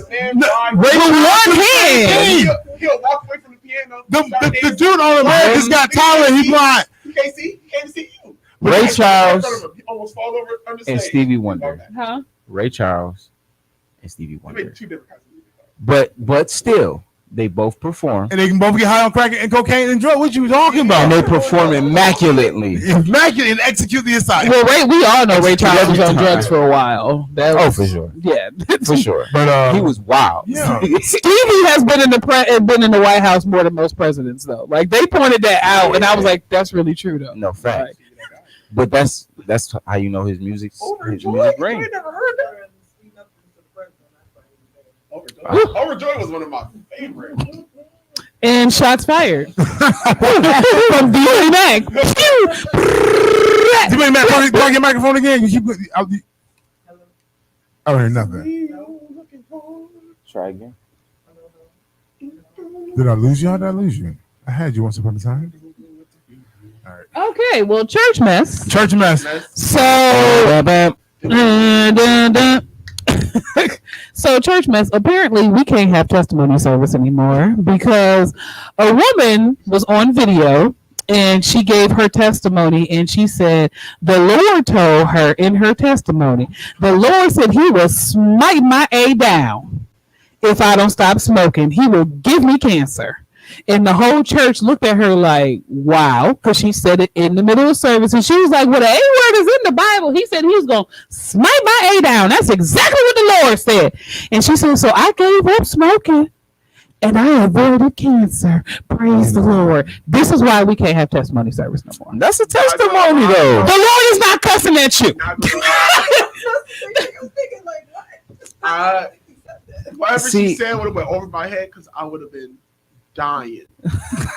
with one hand. He'll walk away from the piano. The dude on America's Got Talent, he blind. You can't see. He can't see you. Ray Charles He almost fall over under and stage. Stevie Wonder. Huh? Ray Charles and Stevie I mean, Wonder. two different kinds of music. But still, they both perform. And they can both get high on crack and cocaine and drugs. What you talking about? And they perform immaculately. Immaculate and execute the assignment. Well, we all know Ray Charles was on drugs for a while. For sure. Yeah, For sure. But he was wild. Yeah. Stevie has been in the White House more than most presidents, though. Like they pointed that out, and I was like, "That's really true, though." No fact. But that's how you know his music range. I never heard that. Overjoyed was one of my favorites. And shots fired from D.A. Mac. D.A. Mac, plug your microphone again. You keep. I heard nothing. Try again. Did I lose you? How did I lose you? I had you once upon a time. Okay, well, church mess. Church mess. So, so church mess. Apparently, we can't have testimony service anymore because a woman was on video and she gave her testimony and she said the Lord told her in her testimony, the Lord said he will smite my A down if I don't stop smoking. He will give me cancer. And the whole church looked at her like, wow, because she said it in the middle of service. And she was like, well, the A word is in the Bible. He said he was going to smite my A down. That's exactly what the Lord said. And she said, so I gave up smoking and I avoided cancer. Praise the Lord. This is why we can't have testimony service no more. That's a testimony, though. The Lord is not cussing at you. Whatever she said would have went over my head because I would have been dying.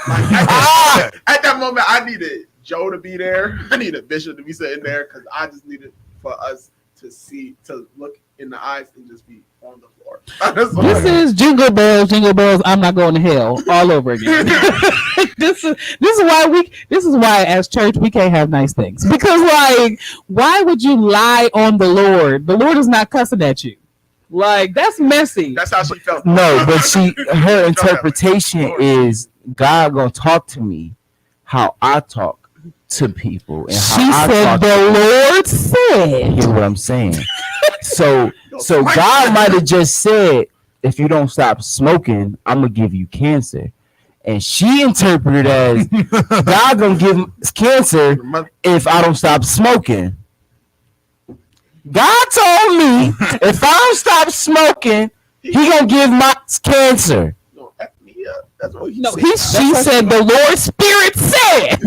At that moment, I needed Joe to be there. I needed Bishop to be sitting there because I just needed for us to look in the eyes and just be on the floor. This is jingle bells, I'm not going to hell all over again. This is why as church we can't have nice things. Because like, why would you lie on the Lord? The Lord is not cussing at you. Like, that's messy. That's how she felt. No, but her interpretation is God gonna talk to me how I talk to people. And She how said the Lord said. Here's what I'm saying. So God might have just said, if you don't stop smoking, I'm gonna give you cancer. and she interpreted as God gonna give him cancer if I don't stop smoking. God told me if I don't stop smoking, he gonna give my cancer. No, F me up. That's what he No, said. she said the Lord's Spirit said.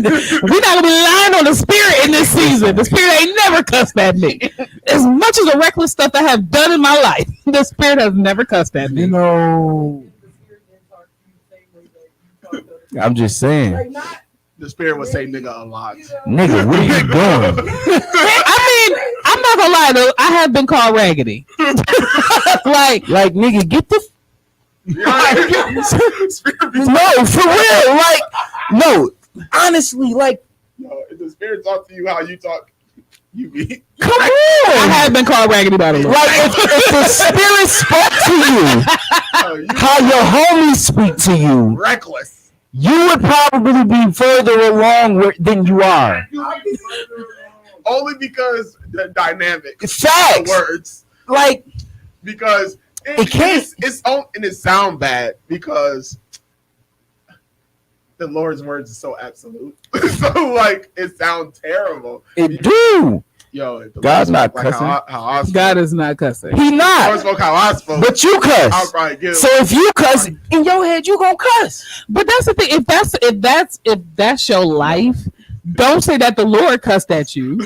We're not gonna be lying on the Spirit in this season. The Spirit ain't never cussed at me. As much as the reckless stuff I have done in my life, the Spirit has never cussed at me. You know, I'm just saying, Like, not, The Spirit would say nigga a lot. nigga, what are you doing? I mean, I'm not gonna lie though, I have been called raggedy. like Nigga, get the Spirit be- no for real. Like, no, honestly, like, Yo, if the Spirit talk to you how you talk, you be. come I on. have been called raggedy by the Lord. Like, if the Spirit spoke to you, Yo, you how your homies speak to you, reckless. you would probably be further along than you are. Only because the dynamic. Facts. The words. Like, Because It can't- and it sound bad because the Lord's words are so absolute. So like it sounds terrible. it do. Yo, if the God's Lord not spoke like cussing. how I spoke, God is not cussing. He the Lord not. spoke how I spoke. But you I'll cuss. probably give. So if you cuss in your head, you gonna cuss. But that's the thing. If that's your life, don't say that the Lord cussed at you.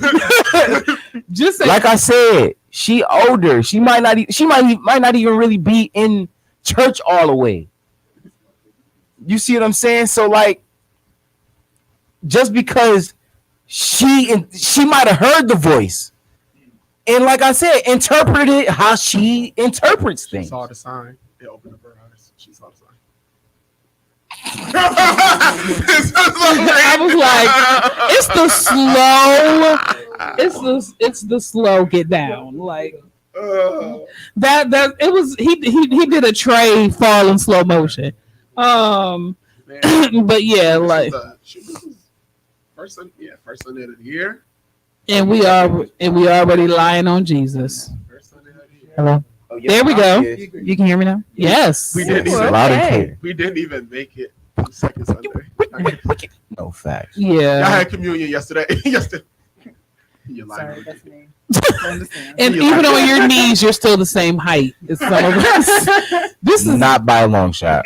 Just say Like I said, she older. She might not. She might not even really be in church all the way. You see what I'm saying? So like, just because she might have heard the voice, and like I said, interpreted it how she interprets She things. saw the sign. It opened up her eyes. She saw the sign. I was like, it's the slow get down. Like that it was he did a tray fall in slow motion. Man, But yeah, this like is first Sunday of the year. and we already lying on Jesus. First Sunday of the year. Hello. There we go. You can hear me now? Yes. We didn't even Loud and clear. we didn't even make it to second Sunday. No facts. Y'all Yeah. had communion yesterday. yesterday. You're lying. that's me. And even on your knees, you're still the same height as some of us. This is Not by a long shot.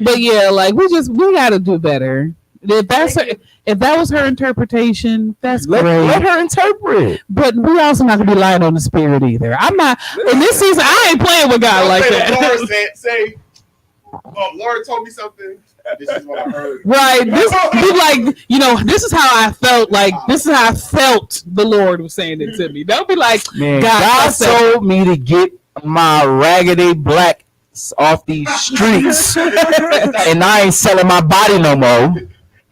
But yeah, like we gotta do better. If that was her interpretation, that's Let great. her interpret. But we also not gonna be lying on the Spirit either. I'm not in this season. I ain't playing with God like Say the Lord that. say, Lord told me something. This is what I heard. Right? This be like, this is how I felt. Like this is how I felt. The Lord was saying it to me. Don't be like, Man, God God said- told me to get my raggedy black off these streets, and I ain't selling my body no more.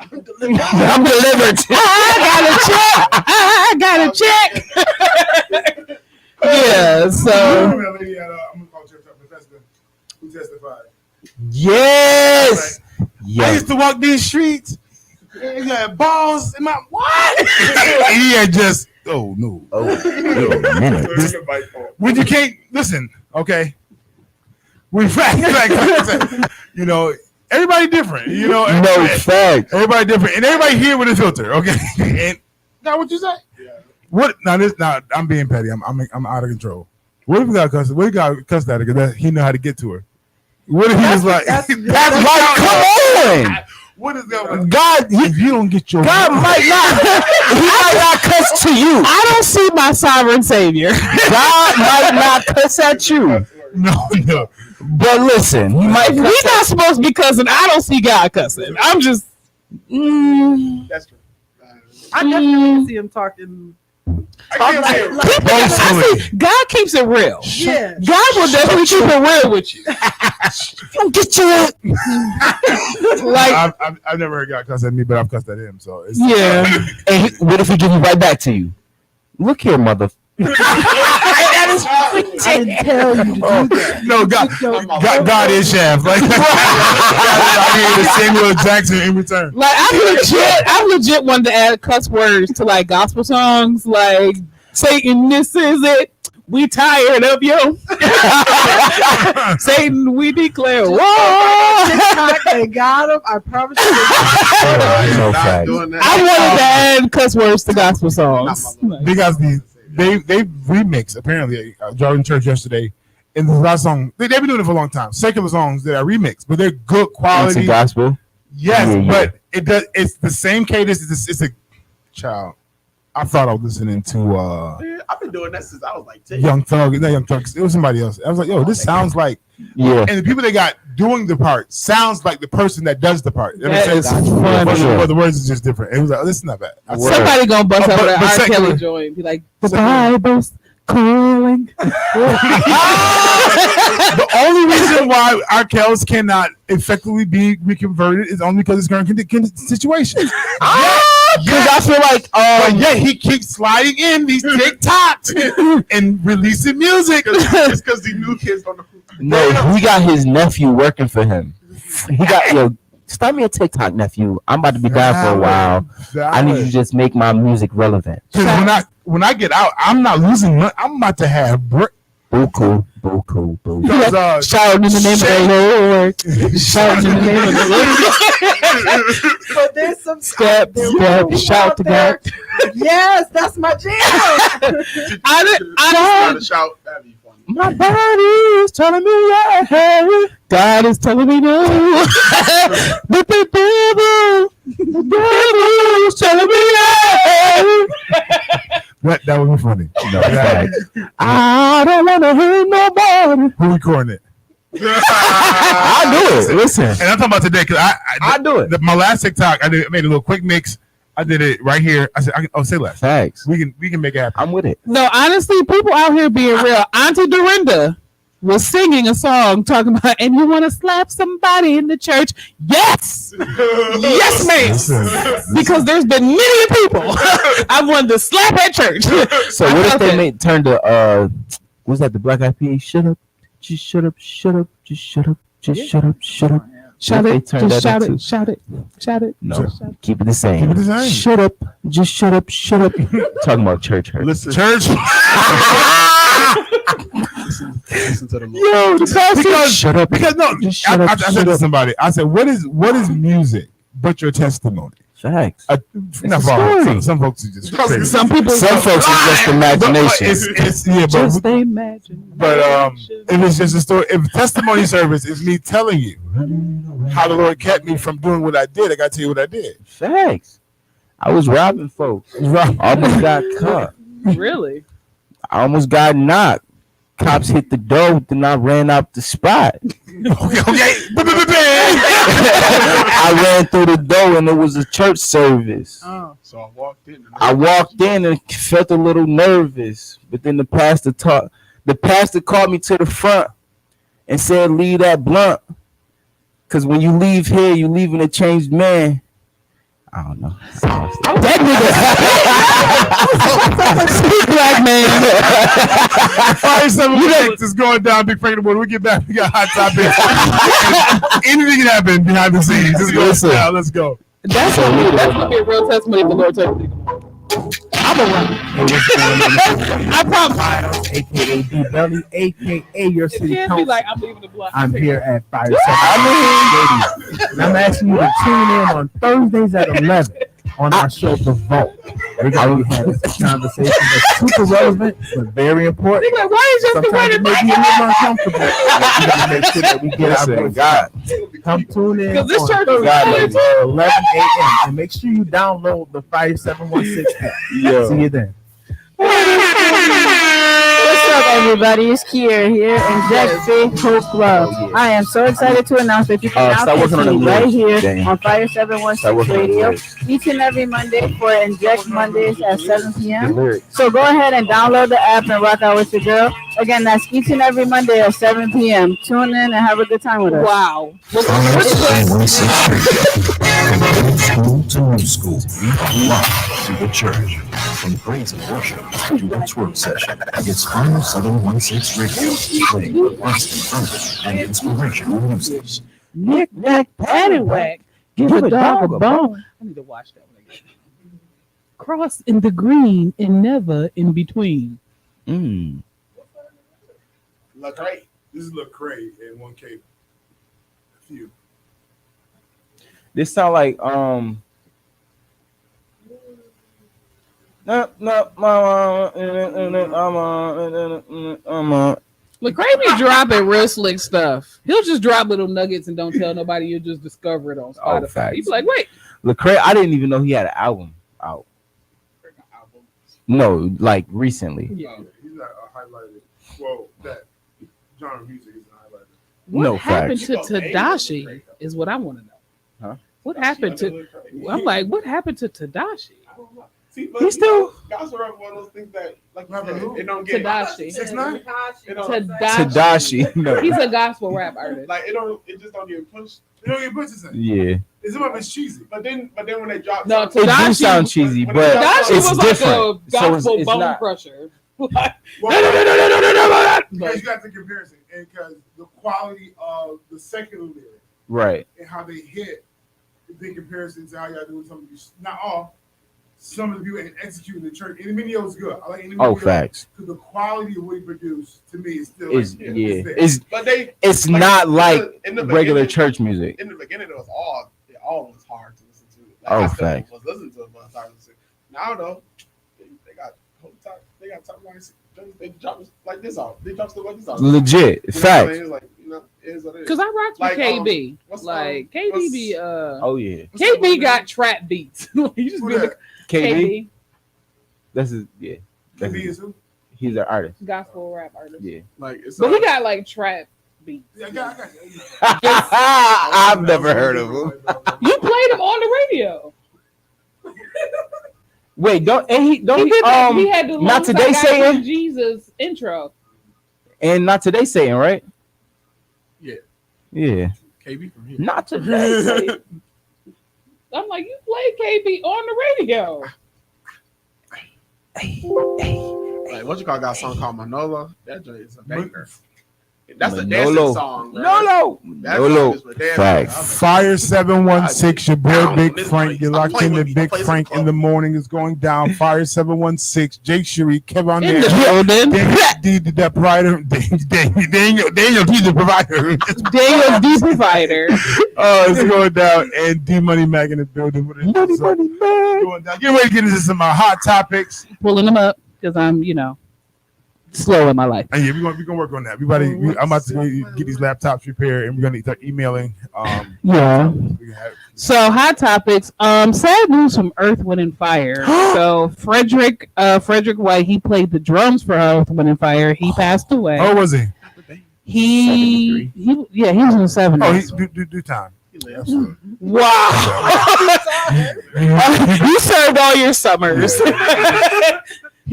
I'm delivered. I got a check. Yeah. So I'm gonna call church up Bethesda, who testified. Yes. I Yes. used to walk these streets. He had balls in my what? He had just no. Oh, wait a minute. When you can't listen, okay. We fact, you know, everybody different. You know, No everybody, fact. everybody different, and everybody here with a filter, okay. And now, what you say? Yeah. What? Now, I'm being petty. I'm out of control. What if we got cussed? What if we got cussed at her because he know how to get to her? What if he was like, That's like, come on. What is that? God, If you don't get your God might not. He might not cuss to you. I don't see my sovereign Savior. God might not cuss at you. no. But listen, he might We cuss not supposed to be cussing. I don't see God cussing. I'm just. That's true. I definitely see him talking. I can't say it. boastfully. God keeps it real. Yeah. God will definitely keep it real with you. Don't get your Like, I've never heard God cuss at me, but I've cussed at him. So it's yeah. And what if he give you right back to you? Look here, mother. I didn't tell you to do that. No, God is Shaft. Like I mean, the Samuel Jackson in return. Like, I legit wanted to add cuss words to like gospel songs, like Satan, this is it. We tired of you. Satan, we declare war. TikTok, they got him. I promise you. No Not facts. doing that. I wanted to add cuss words to gospel songs. Because they remixed apparently Jordan Church yesterday. And the last song they've been doing it for a long time. Secular songs that are remixed, but they're good It's quality. a gospel. Yes, Yeah, yeah. but it does. It's the same cadence. It's a child. I thought I was listening to Yeah, I've been doing that since I was like 10. Young Thug. Not Young Thug. It was somebody else. I was like, yo, this sounds like. Yeah. And the people they got doing the part sounds like the person that does the part. That makes That is sense. funny. But but the words is just different. It was like, oh, this is not bad. I said, Somebody gonna bust Oh, out but- that but R. Kelly secular- joint. Be like, the Secular- Bible's calling. the only reason why our Kells cannot effectively be reconverted is only because of his current situation. Because I feel like But yet he keeps sliding in these TikToks and releasing music. It's because the new kids don't know. no, he got his nephew working for him. He got start me a TikTok, nephew. I'm about to be down for a while. I need you to just make my music relevant. Because when I get out, I'm not losing money. I'm about to have Buku. Shout in the name of the Lord. Shout in the name of the Lord. But there's some Step, shout to God. Yes, that's my jam. I Gotta shout. That'd be funny. My body is telling me yeah. God is telling me no. But the devil is telling me yeah. that would be funny. No facts. I don't want to hurt nobody. Who recording it? I'll do it. Listen. And I'm talking about today because I'll do it. My last TikTok, I made a little quick mix. I did it right here. I said, say less. Facts. We can make it happen. I'm with it. No, honestly, people out here being real. Auntie Dorinda was singing a song talking about, and you want to slap somebody in the church? Yes, yes, ma'am. Listen. Because there's been many people I wanted to slap at church. So what if they turn to what's that? The Black Eyed Peas? Shut up, just shut up, shut up, just shut up, just shut up, shut up. Shout What if it, they turn just that shout into- it, shout it, shout it. No, Shout it. keep it the same. Keep it the same. Shut up, just shut up, shut up. Talking about church hurt. Listen, Church. listen to the Lord. Yo, because Shut up. because no, Just shut I up, said shut to up. somebody. I said, what is music but your testimony? Facts. Not a for all. story. Some folks are just crazy. Some people, Some folks are just imagination. It's yeah, just but imagine. if it's just a story, if testimony service is me telling you how the Lord kept me from doing what I did, I got to tell you what I did. Facts. I was robbing folks. Almost got caught. Really? I almost got knocked. Cops hit the door, then I ran out the spot. Okay. I ran through the door and it was a church service. Oh. So I walked in. And I walked in and felt a little nervous, but then the pastor called me to the front and said, "Leave that blunt, because when you leave here, you leaving a changed man." I don't know. That nigga. Speak, black man. Fire 716 is going down. Big Frank in the morning. We get back. We got hot topics. Anything can happen behind the scenes. Just go Listen. down. Let's go. That's gonna be a real testimony if the Lord told me. I'm a run. I promise. AKA D Belly, AKA your It city can't be council. like I'm leaving the block. I'm here at Fire 7 Radio. And I'm asking you to tune in on Thursdays at 11 on our show, The Vault. We're going to be having some conversations that's super relevant, but very important. Nigga, why is Jessica Sometimes running it may back? be a little uncomfortable. but we gotta make sure that we get our Listen, voice God. out. Come tune in Because this on church is Thursdays fire, at 11 a.m. and make sure you download the Fire 716 app. See you then. What's up, everybody? It's Kier here in Jack Faith Hope Club. Oh, yeah. I am so excited to announce that you can now start catch working on me the right lyrics, here Danny. on Fire Start 716 working on the Radio lyrics. each and every Monday for Inject Mondays at 7 The p.m. lyrics. So go ahead and download the app and rock out with your girl. Again, that's each and every Monday at 7 p.m. Tune in and have a good time with us. Wow. School to new school, we are live to the church. From praise and worship to the twerk session, it's Fire 716 Radio, playing constant fun and inspirational music. Knick knack, paddywhack. Give a dog a bone. I need to watch that one again. Cross in the green and never in between. Mm. Look great. This is Lecrae and 1K. A few. This sound like Lecrae be dropping real slick stuff. He'll just drop little nuggets and don't tell nobody. You'll just discover it on Spotify. facts. He's like, wait. Lecrae, I didn't even know he had an album out. No, like recently. Yeah. He's not highlighted. Well, that genre of music is highlighted. What No happened facts. to Tadashi is what I want to know. Huh? What happened to? I'm like, what happened to Tadashi? See, but He's still gospel rap one of those things that like What happened to who? it don't get Tadashi. 6ix9ine? It don't, Tadashi. No. He's a gospel rap artist. like it just don't get pushed. You don't get pussies in. Yeah. It's about it's cheesy. But then when they drop No, something- It do Tadashi- sound cheesy, when but Tadashi it's was different. like a gospel it's bone not- crusher. Well, because you got the comparison, and because the quality of the secular lyric right. and how they hit in comparison to how y'all doing some of these, not all, some of the people and executing the church. And the video is good. I like Oh, facts. because the quality of what he produced to me is still Is like, yeah. there. but they It's like, not like in the regular beginning- church music. In the beginning, it all was hard to listen to. Oh, I still facts. was listening to it, but it's hard to listen. Now though, they got whole time. They got top lines. They drop like this off. They drop stuff like this off. Legit. You know what I'm Facts. saying? It's like, you know, it is what it is. Cause I rocked with Like, KB. what's, Like KB be Oh yeah. KB got trap beats. You just Who be the that? KB. That's his. Yeah. That's KB his, is who? he's an artist. gospel rap artist. Yeah. Like it's But he got like trap beats. Yeah, I got you. I've never heard of him. You played him on the radio. Wait, don't and he don't He he, did that. He had the not Long today Side Guy from saying Jesus intro. and not today saying right? Yeah. Yeah. KB from here. Not today saying. I'm like, you played KB on the radio. Like what you call got a song called Manolo. That joint is a banger. That's a Manolo. dancing song. Bro. No. That song No. is for dancing. Facts. Fire 716, your boy Big This Frank. place. You're Stop locked playing into with me. Big Play some Frank in club. the morning is going down. Fire 716, Jake Cherie, Kevin In the there. building. The provider, Daniel D, the provider. Daniel D provider. Oh, it's going down. And D Money Mac in the building. What is this? Money, man. Going down. Get ready to get into some hot topics. Pulling them up because I'm, slow in my life. And yeah, we're gonna work on that. I'm about to go get these laptops repaired, and we're gonna start emailing. Yeah. We can have- So hot topics. Sad news from Earth, Wind and Fire. So Frederick White, he played the drums for Earth, Wind and Fire. He passed away. Oh, was he? He was in the 70s. Oh, he's do time. Wow. You served all your summers.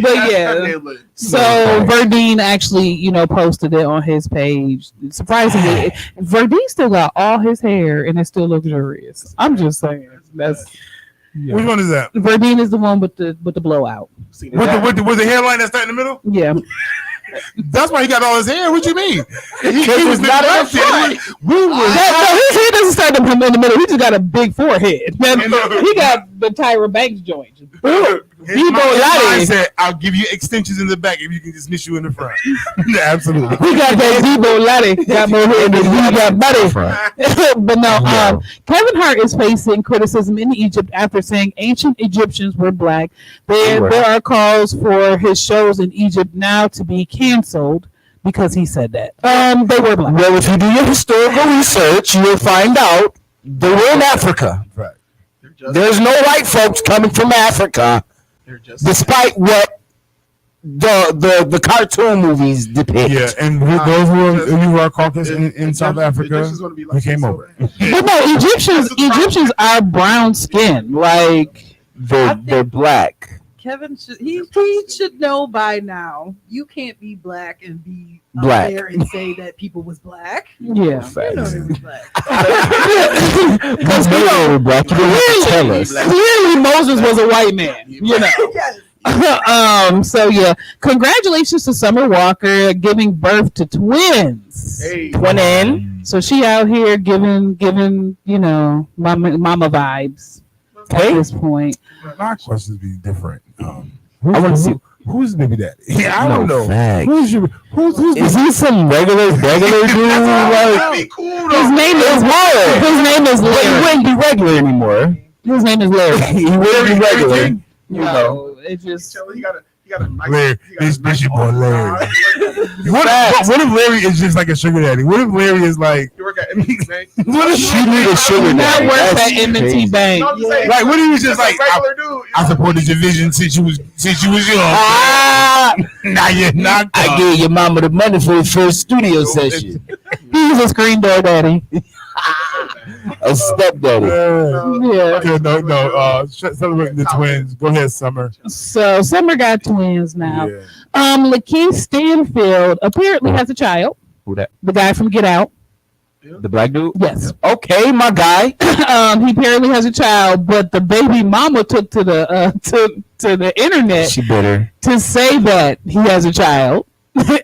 But yeah, so Verdine actually, posted it on his page. Surprisingly, Verdine still got all his hair and it's still luxurious. I'm just saying. That's Which one is that? Verdine is the one with the blowout. With the hairline that's right in the middle? Yeah. That's why he got all his hair. What you mean? He was not in the front. No, his hair doesn't start in the middle. He just got a big forehead. He got the Tyra Banks joint. Debo said, "I'll give you extensions in the back if you can just miss you in the front." Absolutely. He got that Debo Latte. Got more hair than he got buddy. But no, Kevin Hart is facing criticism in Egypt after saying ancient Egyptians were black. There are calls for his shows in Egypt now to be canceled because he said that. They were black. Well, if you do your historical research, you'll find out they were in Africa. Right. There's no white folks coming from Africa, despite what the cartoon movies depict. Yeah, and those who are Caucasians in South Africa, we came over. But no, Egyptians are brown skin. Like They're black. Kevin he should know by now. You can't be black and be out Black. there and say that people was black. Yeah. You know they was black. Because we know we're black. You don't have to tell us. Clearly, Moses was a white man. Yes. So yeah, congratulations to Summer Walker giving birth to twins. Hey. Twinning. So she out here giving mama vibes at this point. My questions be different. I want to see. Who's baby daddy? Yeah, I don't know. Fact. Who's Is he some regular dude? That'd Like, be cool His though. name is hard. His name is But he Larry. wouldn't be regular anymore. His name is Larry. He wouldn't be regular. everything? You know. No, it just. He got a nice. Larry, he got a this nice your boy arm. Larry. What Facts. if Larry is just like a sugar daddy? What if Larry is like? You work at M&T Bank. What if She need a sugar Not daddy. worth That's at M&T crazy. Bank. No, I'm just saying, Like, what if he was just a like, regular dude? I supported your vision since you was young. Ah, Now you're knocked I up. gave your mama the money for his first studio session. He's a screen door daddy. A stepdaddy. Yeah. Okay, no. Celebrating the twins. Go ahead, Summer. So Summer got twins now. Yeah. Lakeith Stanfield apparently has a child. Who that? The guy from Get Out. The black dude? Yes. Okay, my guy. He apparently has a child, but the baby mama took to the to the internet She bitter. to say that he has a child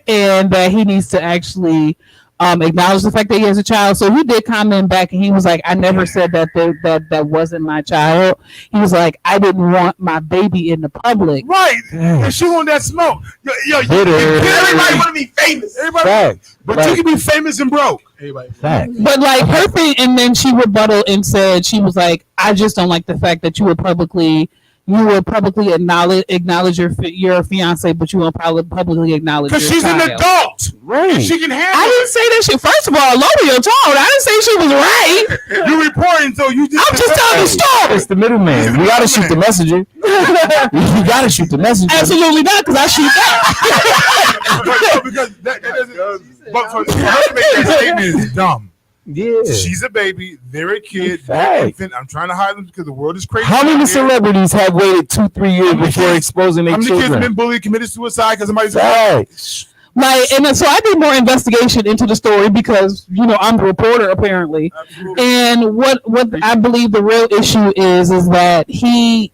and that he needs to actually acknowledge the fact that he has a child. So he did comment back and he was like, I never said that wasn't my child. He was like, I didn't want my baby in the public. Right. And she want that smoke. Yo, Bitter. Everybody want to be famous. Everybody, Facts. but you can be famous and broke. Everybody. Facts. But like her thing, and then she rebutted and said, she was like, I just don't like the fact that you would publicly acknowledge your fiance, but you won't probably publicly acknowledge your Because she's child. an adult. Right. She can handle I didn't say that shit. First of all, lower your tone. I didn't say she was right. it. You reporting, so you just. I'm just telling the story. It's the middleman. We gotta shoot the messenger. You gotta shoot the messenger. Absolutely not, because I shoot that. because that doesn't. But for her to make that statement is dumb. Yeah. She's a baby. They're a kid. They're Fact. an infant. I'm trying to hide them because the world is crazy. How out many here. celebrities have waited 2-3 years before exposing their How many kids have children? been bullied, committed suicide because somebody's Facts. Like, and so I did more investigation into the story because I'm the reporter apparently. And what I believe the real issue is that she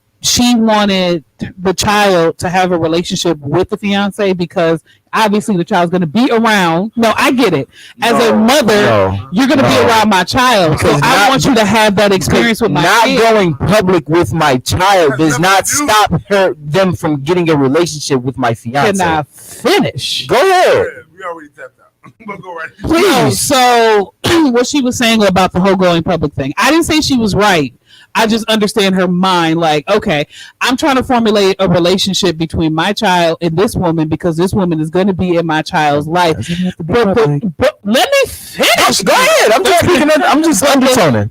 wanted the child to have a relationship with the fiance because obviously the child's going to be around. No, I get it. As a mother, you're going to be around my child, so Because I not- want you to have that experience with my Not kid. going public with my child does not stop them from getting a relationship with my fiance. Can I finish? Go ahead. We already tapped out. But go right. No, so what she was saying about the whole going public thing, I didn't say she was right. I just understand her mind. Like, okay, I'm trying to formulate a relationship between my child and this woman because this woman is going to be in my child's life. But let me finish. Go ahead. I'm just speaking. I'm just undertoning.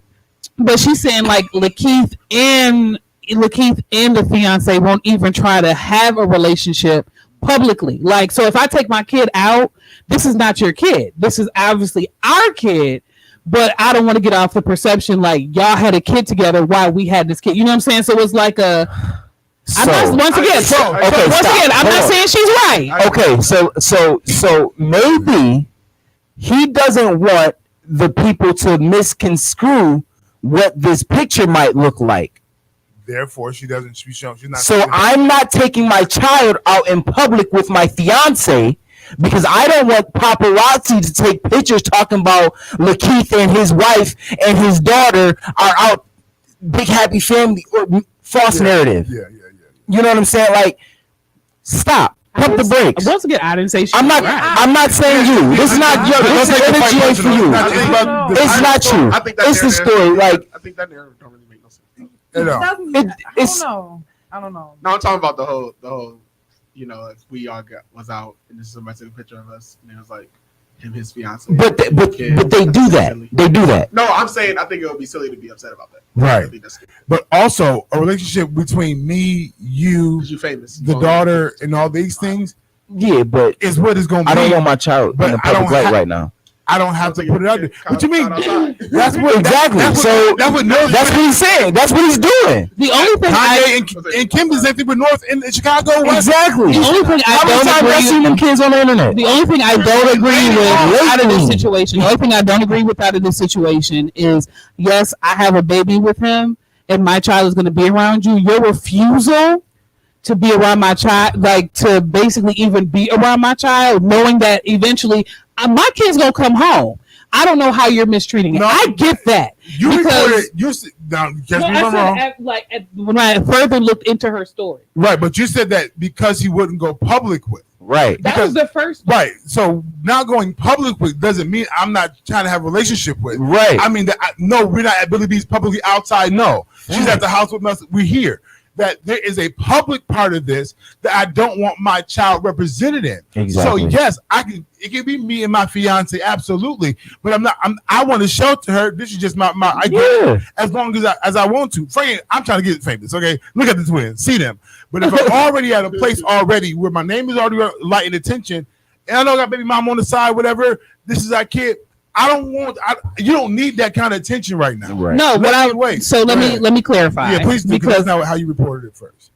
But she's saying like Lakeith and the fiance won't even try to have a relationship publicly. Like, so if I take my kid out, this is not your kid. This is obviously our kid. But I don't want to get off the perception like y'all had a kid together while we had this kid. You know what I'm saying? So it's like a. I'm not saying she's right. Okay, so maybe he doesn't want the people to misconstrue what this picture might look like. Therefore, she's not. So I'm not taking my child out in public with my fiance because I don't want paparazzi to take pictures talking about Lakeith and his wife and his daughter are out, big happy family, or false narrative. Yeah. You know what I'm saying? Like, stop. Pump the brakes. Once again, I didn't say she I'm was not. right. I'm not saying you. This is not your. This energy ain't for you. It's not you. I think that It's the narrative- story. Like, I think that narrative don't really make no sense. it's. I don't know. No, I'm talking about the whole. If we all was out and this is somebody took a picture of us and it was like him, his fiance. But they do that. They do that. No, I'm saying I think it would be silly to be upset about that. Right. I think that's But also a relationship between me, you, 'cause you famous. the daughter, and all these things Yeah, but is what it's going to be. I don't want my child But in the I don't public light ha- right now. I don't have to put it out there. What you mean? That's what Exactly. That's So that's what North. that's what he's saying. That's what he's doing. The only thing Kanye and Kim is acting with North in Chicago. West. Exactly. The only thing How many I times don't I seen them agree. kids on the internet? The only thing I don't agree with out of this Lately. situation. The only thing I don't agree with out of this situation is yes, I have a baby with him, and my child is going to be around you. Your refusal to be around my child, like to basically even be around my child, knowing that eventually my kid's gonna come home. I don't know how you're mistreating it. No. I get that. You reported. Now, catch me if I'm wrong. When I further looked into her story. Right, but you said that because he wouldn't go public with. Right. That was the first. Right. So now going public with doesn't mean I'm not trying to have a relationship with. Right. I mean, no, we're not at Billy B's publicly outside. No, she's at the house with us. We're here. That there is a public part of this that I don't want my child represented in. Exactly. So yes, I can. It can be me and my fiance, absolutely. But I'm not. I want to shelter her. This is just my. I get it as long as I want to. Frank, I'm trying to get famous. Okay, look at the twins, see them. But if I'm already at a place already where my name is already lighting attention, and I know I got baby mom on the side, whatever. This is our kid. I don't want. You don't need that kind of attention right now. Right. No, but let me clarify. Yeah, please do, because that's not how you reported it first.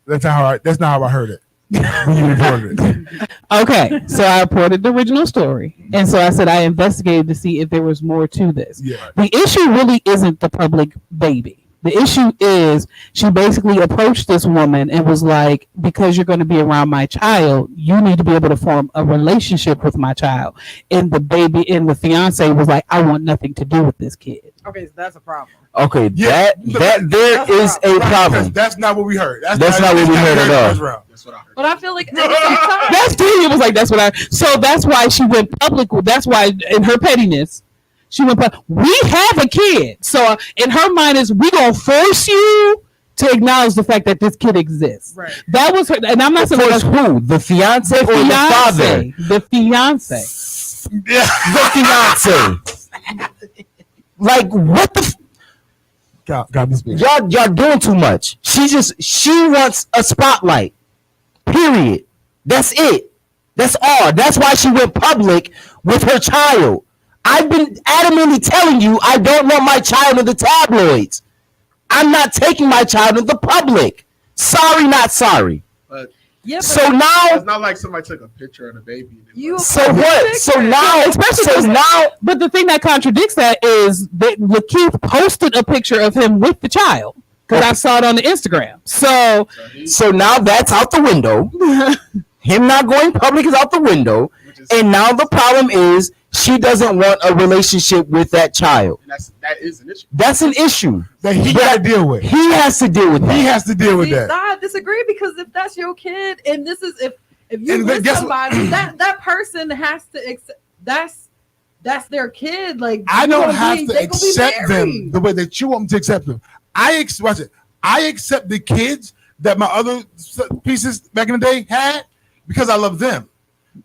That's not how I heard it. When you reported it. Okay, so I reported the original story, and so I said I investigated to see if there was more to this. Yeah. The issue really isn't the public baby. The issue is she basically approached this woman and was like, because you're going to be around my child, you need to be able to form a relationship with my child. And the fiance was like, I want nothing to do with this kid. Okay, so that's a problem. Okay, Yeah, that there is a problem. That's not what we heard. That's not what we heard at all. That's what I heard. But I feel like at the same time, That's it was like, that's what I, so that's why she went public. That's why in her pettiness, she went, we have a kid. So in her mind is, we going to force you to acknowledge the fact that this kid exists. right? That was her. And I'm not saying Force who? The fiance or the father? The fiance. Yeah. The fiance. Like, what the? God, this bitch. Y'all doing too much. She wants a spotlight. Period. That's it. That's all. That's why she went public with her child. I've been adamantly telling you I don't want my child in the tabloids. I'm not taking my child in the public. Sorry, not sorry. But Yeah, but So now, it's not like somebody took a picture of the baby. And you so what? So now, Especially but the thing that contradicts that is that Lakeith posted a picture of him with the child because I saw it on the Instagram. so now that's out the window. Him not going public is out the window. And now the problem is she doesn't want a relationship with that child. and that is an issue. That's an issue That he got to deal with. he has to deal with that. He has to deal with See, that. I disagree because if that's your kid, and this is if you And with guess somebody, that person has to accept that's their kid. Like I you don't gonna have be- to they gonna be accept them married. the way that you want me to accept them. I accept the kids that my other pieces back in the day had because I love them.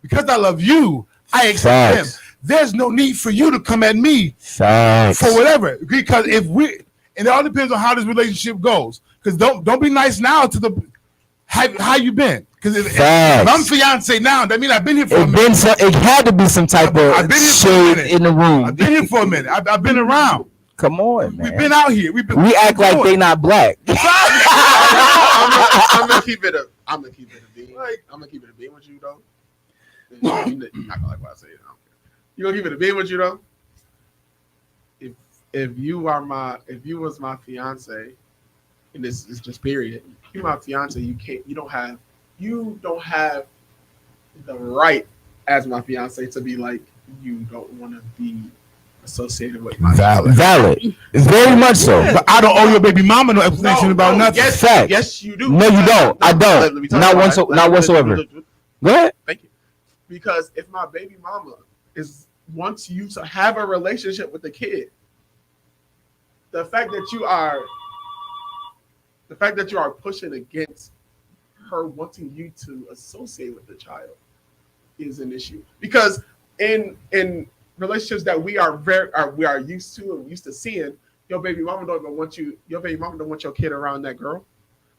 Because I love you, I accept Facts. them. There's no need for you to come at me Facts. for whatever. Because if we, and it all depends on how this relationship goes. Because don't be nice now to the how you been. Because if I'm fiance now, that means I've been here for a minute. It had to be some type I've been here of for a shade minute. in the room. I've been here for a minute. I've been around. Come on, man. We've been out here. We act like they not black. I'm gonna keep it a. I'm gonna keep it a beam. I'm gonna keep it a beam with you though. You're not gonna like what I say. I don't care. You gonna keep it a beam with you though. If you was my fiance, and this is just period. You're my fiance. You don't have the right as my fiance to be like you don't want to be associated with my Valid. It's very much so. But I don't owe your baby mama no explanation about nothing. Yes, Fact. yes, you do. No, you don't. I don't. Let me tell Not you why. not whatsoever. Go ahead. Thank you. Because if my baby mama wants you to have a relationship with the kid, the fact that you are pushing against her wanting you to associate with the child is an issue. Because in relationships that we are used to and used to seeing, your baby mama don't want your kid around that girl.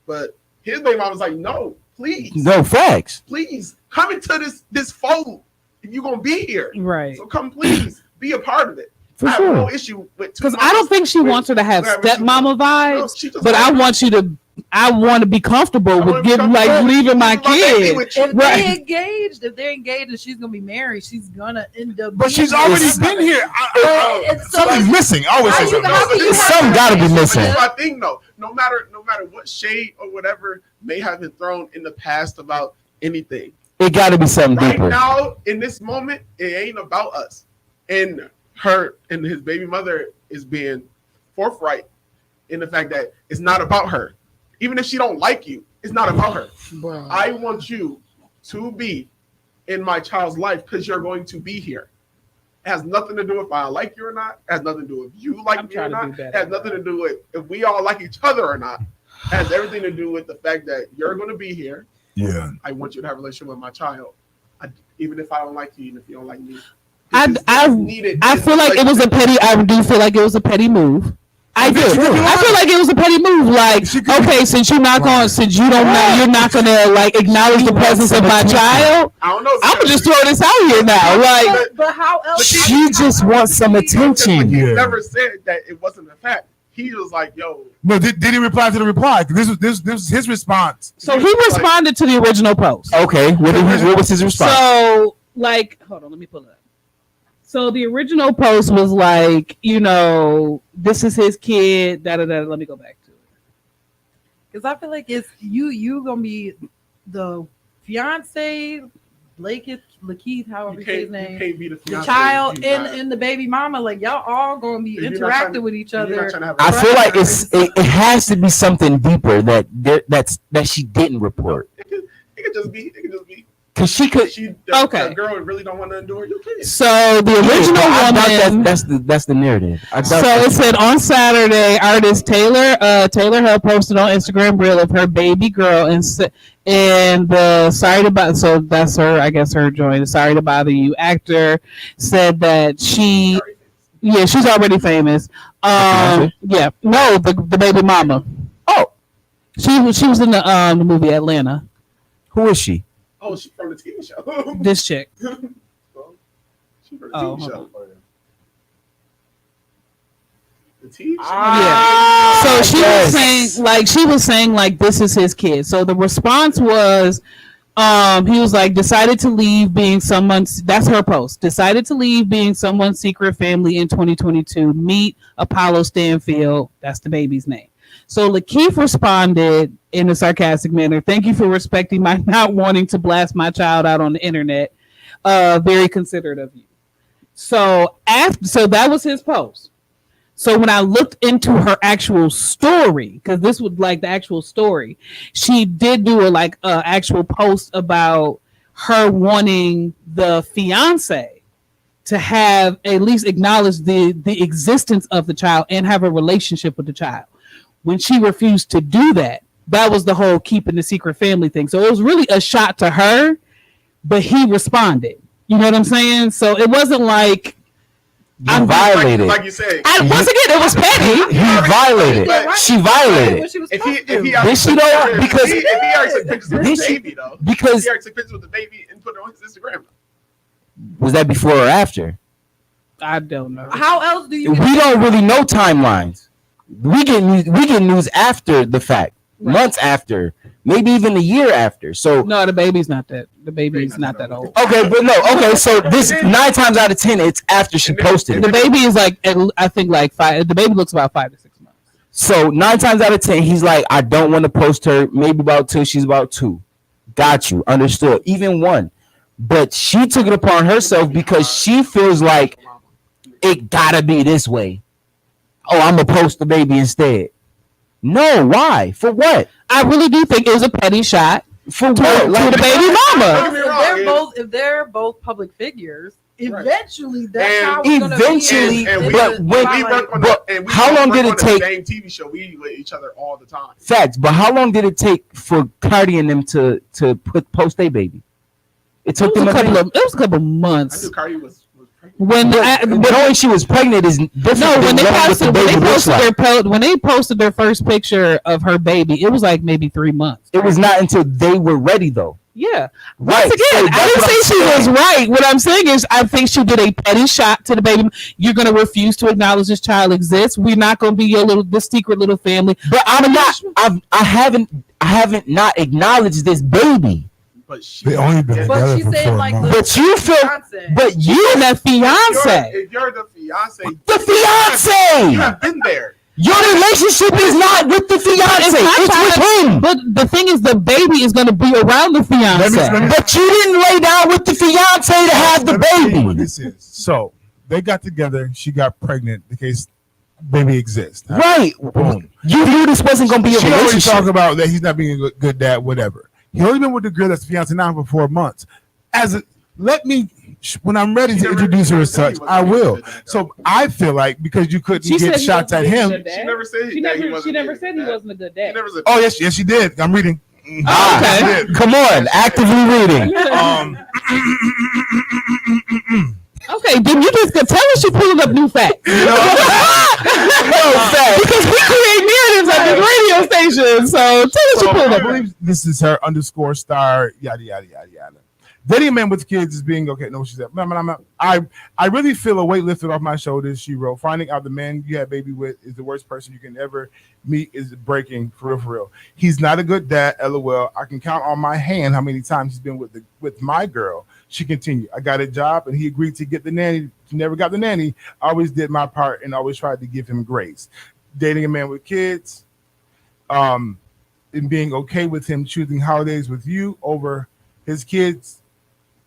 But his baby mama's like, no, please. No, facts. Please come into this fold if you're gonna be here. Right. So come please be a part of it. For I have sure. no issue with Because I don't think she wants her to have stepmama vibes, but I want to be comfortable with leaving my kid. If they're engaged and she's gonna be married, she's gonna end up. But she's already been here. Something's missing. Always say something. Something got to be missing. That's my thing, though. No matter what shade or whatever may have been thrown in the past about anything, It got to be something right deeper. now in this moment, it ain't about us. And her and his baby mother is being forthright in the fact that it's not about her. Even if she don't like you, it's not about her. Bro. I want you to be in my child's life because you're going to be here. It has nothing to do with if I like you or not. It has nothing to do with you like me or not. It has nothing to do with if we all like each other or not. It has everything to do with the fact that you're going to be here. Yeah. I want you to have a relationship with my child. Even if I don't like you, even if you don't like me. I feel like it was a petty. I do feel like it was a petty move. I do. I feel like it was a petty move. Like, okay, since you're not going, since you don't know, you're not gonna like acknowledge the presence of my child. I don't know. I'm gonna just throw this out here now. Like, But how else? She just wants some attention. He Yeah. never said that it wasn't a fact. He was like, "Yo." No, did he reply to the reply? This was his response. so he responded to the original post. Okay, what was his response? So, like, hold on, let me pull it up. So the original post was like, you know, this is his kid. Da da da. Let me go back to it. Because I feel like it's you gonna be the fiance, Lakeith, however you say his name, can't be the the child, and the baby mama. Like y'all all gonna be interacting with each other. I feel like it has to be something deeper that she didn't report. It could just be. Cause she could. The girl really don't want to endure your kids. So the original woman. That's the narrative. So it said on Saturday, artist Taylor Hill posted on Instagram reel of her baby girl and sorry to bother. So that's her. I guess her joint. Sorry to bother you. Actor said that she's already famous. No, the baby mama. Oh, she was in the movie Atlanta. Who is she? Oh, she's from the TV show. This chick. She's from the TV show. The TV show. Yeah. So she was saying like this is his kid. So the response was he was like decided to leave being someone's, that's her post. Decided to leave being someone's secret family in 2022. Meet Apollo Stanfield. That's the baby's name. So Lakeith responded in a sarcastic manner. Thank you for respecting my not wanting to blast my child out on the internet. Very considerate of you. So that was his post. So when I looked into her actual story, because this was like the actual story, she did do a actual post about her wanting the fiance to have at least acknowledge the existence of the child and have a relationship with the child. When she refused to do that, that was the whole keeping the secret family thing. So it was really a shot to her, but he responded. You know what I'm saying? So it wasn't like I'm violated. Like you said. Once again, it was petty. He violated. She violated. If he did she though? Because if he already took pictures with the baby though. Because he already took pictures with the baby and put it on his Instagram. Was that before or after? I don't know. How else do you? We don't really know timelines. We get news after the fact, months after, maybe even a year after. So no, the baby's not that. The baby's not that old. Okay, but no. Okay, so this 9 times out of 10, it's after she posted it. The baby is like, I think like 5. The baby looks about 5 to 6 months. So 9 times out of 10, he's like, I don't want to post her. Maybe about 2. She's about 2. Got you. Understood. Even 1. But she took it upon herself because she feels like it gotta be this way. Oh, I'm gonna post the baby instead. No, why? For what? I really do think it was a petty shot for what? To the baby mama. If they're both public figures, eventually that's how it's gonna be. But how long did it take? Same TV show, we with each other all the time. Facts, but how long did it take for Cardi and them to post their baby? It took them it was a couple months. I knew Cardi was when knowing she was pregnant is different. No, when they posted their first picture of her baby, it was like maybe 3 months. It was not until they were ready though. Yeah. Right. Once again, So I didn't say she was right. What I'm saying is I think she did a petty shot to the baby. You're gonna refuse to acknowledge this child exists. We're not gonna be your this secret little family. But I haven't not acknowledged this baby. But she, they only been together for 4 months. But you feel, but you the fiance. If you're the fiance, you have been there. Your relationship is not with the fiance; it's with him. But the thing is, the baby is going to be around the fiance. But you didn't lay down with the fiance to have the baby. This is so. They got together. She got pregnant. The case baby exists. Right. Boom. You knew this wasn't gonna be a She always relationship. talk about that he's not being a good dad, whatever. He only been with the girl that's fiance now for 4 months. When I'm ready to introduce her as such, I will. So I feel like because you couldn't get shots at him. She never said She never said he wasn't a good dad. Oh yes, she did. I'm reading. Okay. Come on, actively reading. Okay, then you just could tell us you pulling up new facts. No facts. Because we create narratives at this radio station. So tell us you pulling I up. believe this is her _star yada yada yada yada. Dating a man with kids is being okay. No, she said. I really feel a weight lifted off my shoulders. She wrote, finding out the man you had baby with is the worst person you can ever meet is breaking for real. He's not a good dad. LOL. I can count on my hand how many times he's been with my girl. She continued. I got a job and he agreed to get the nanny. He never got the nanny. I always did my part and always tried to give him grace. Dating a man with kids, and being okay with him choosing holidays with you over his kids.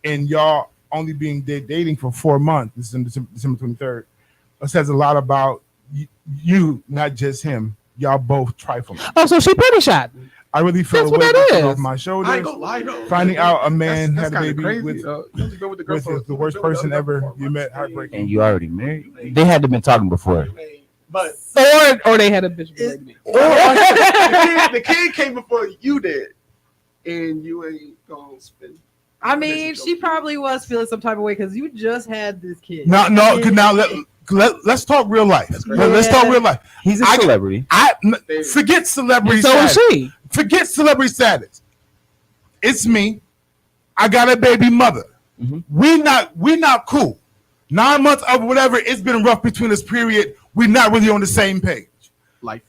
And y'all only being dating for 4 months. This is December 23rd. It says a lot about you, not just him. Y'all both trifling. Oh, so she petty shot. I really feel That's what weight that is. off my shoulders. I ain't gonna lie though. Finding out a man That's had a kinda baby crazy, with though. You only been with the girl with for the worst person ever you met. And Heartbreaking. you already married. They had to been talking before. But Or they had a bitch related to me. the kid came before you did, and you ain't gonna spend. I mean, she probably was feeling some type of way because you just had this kid. Now let's talk real life. Let's talk real life. He's a celebrity. Forget celebrity So is status. she. Forget celebrity status. It's me. I got a baby mother. We not cool. 9 months of whatever. It's been rough between us. Period. We're not really on the same page. Life.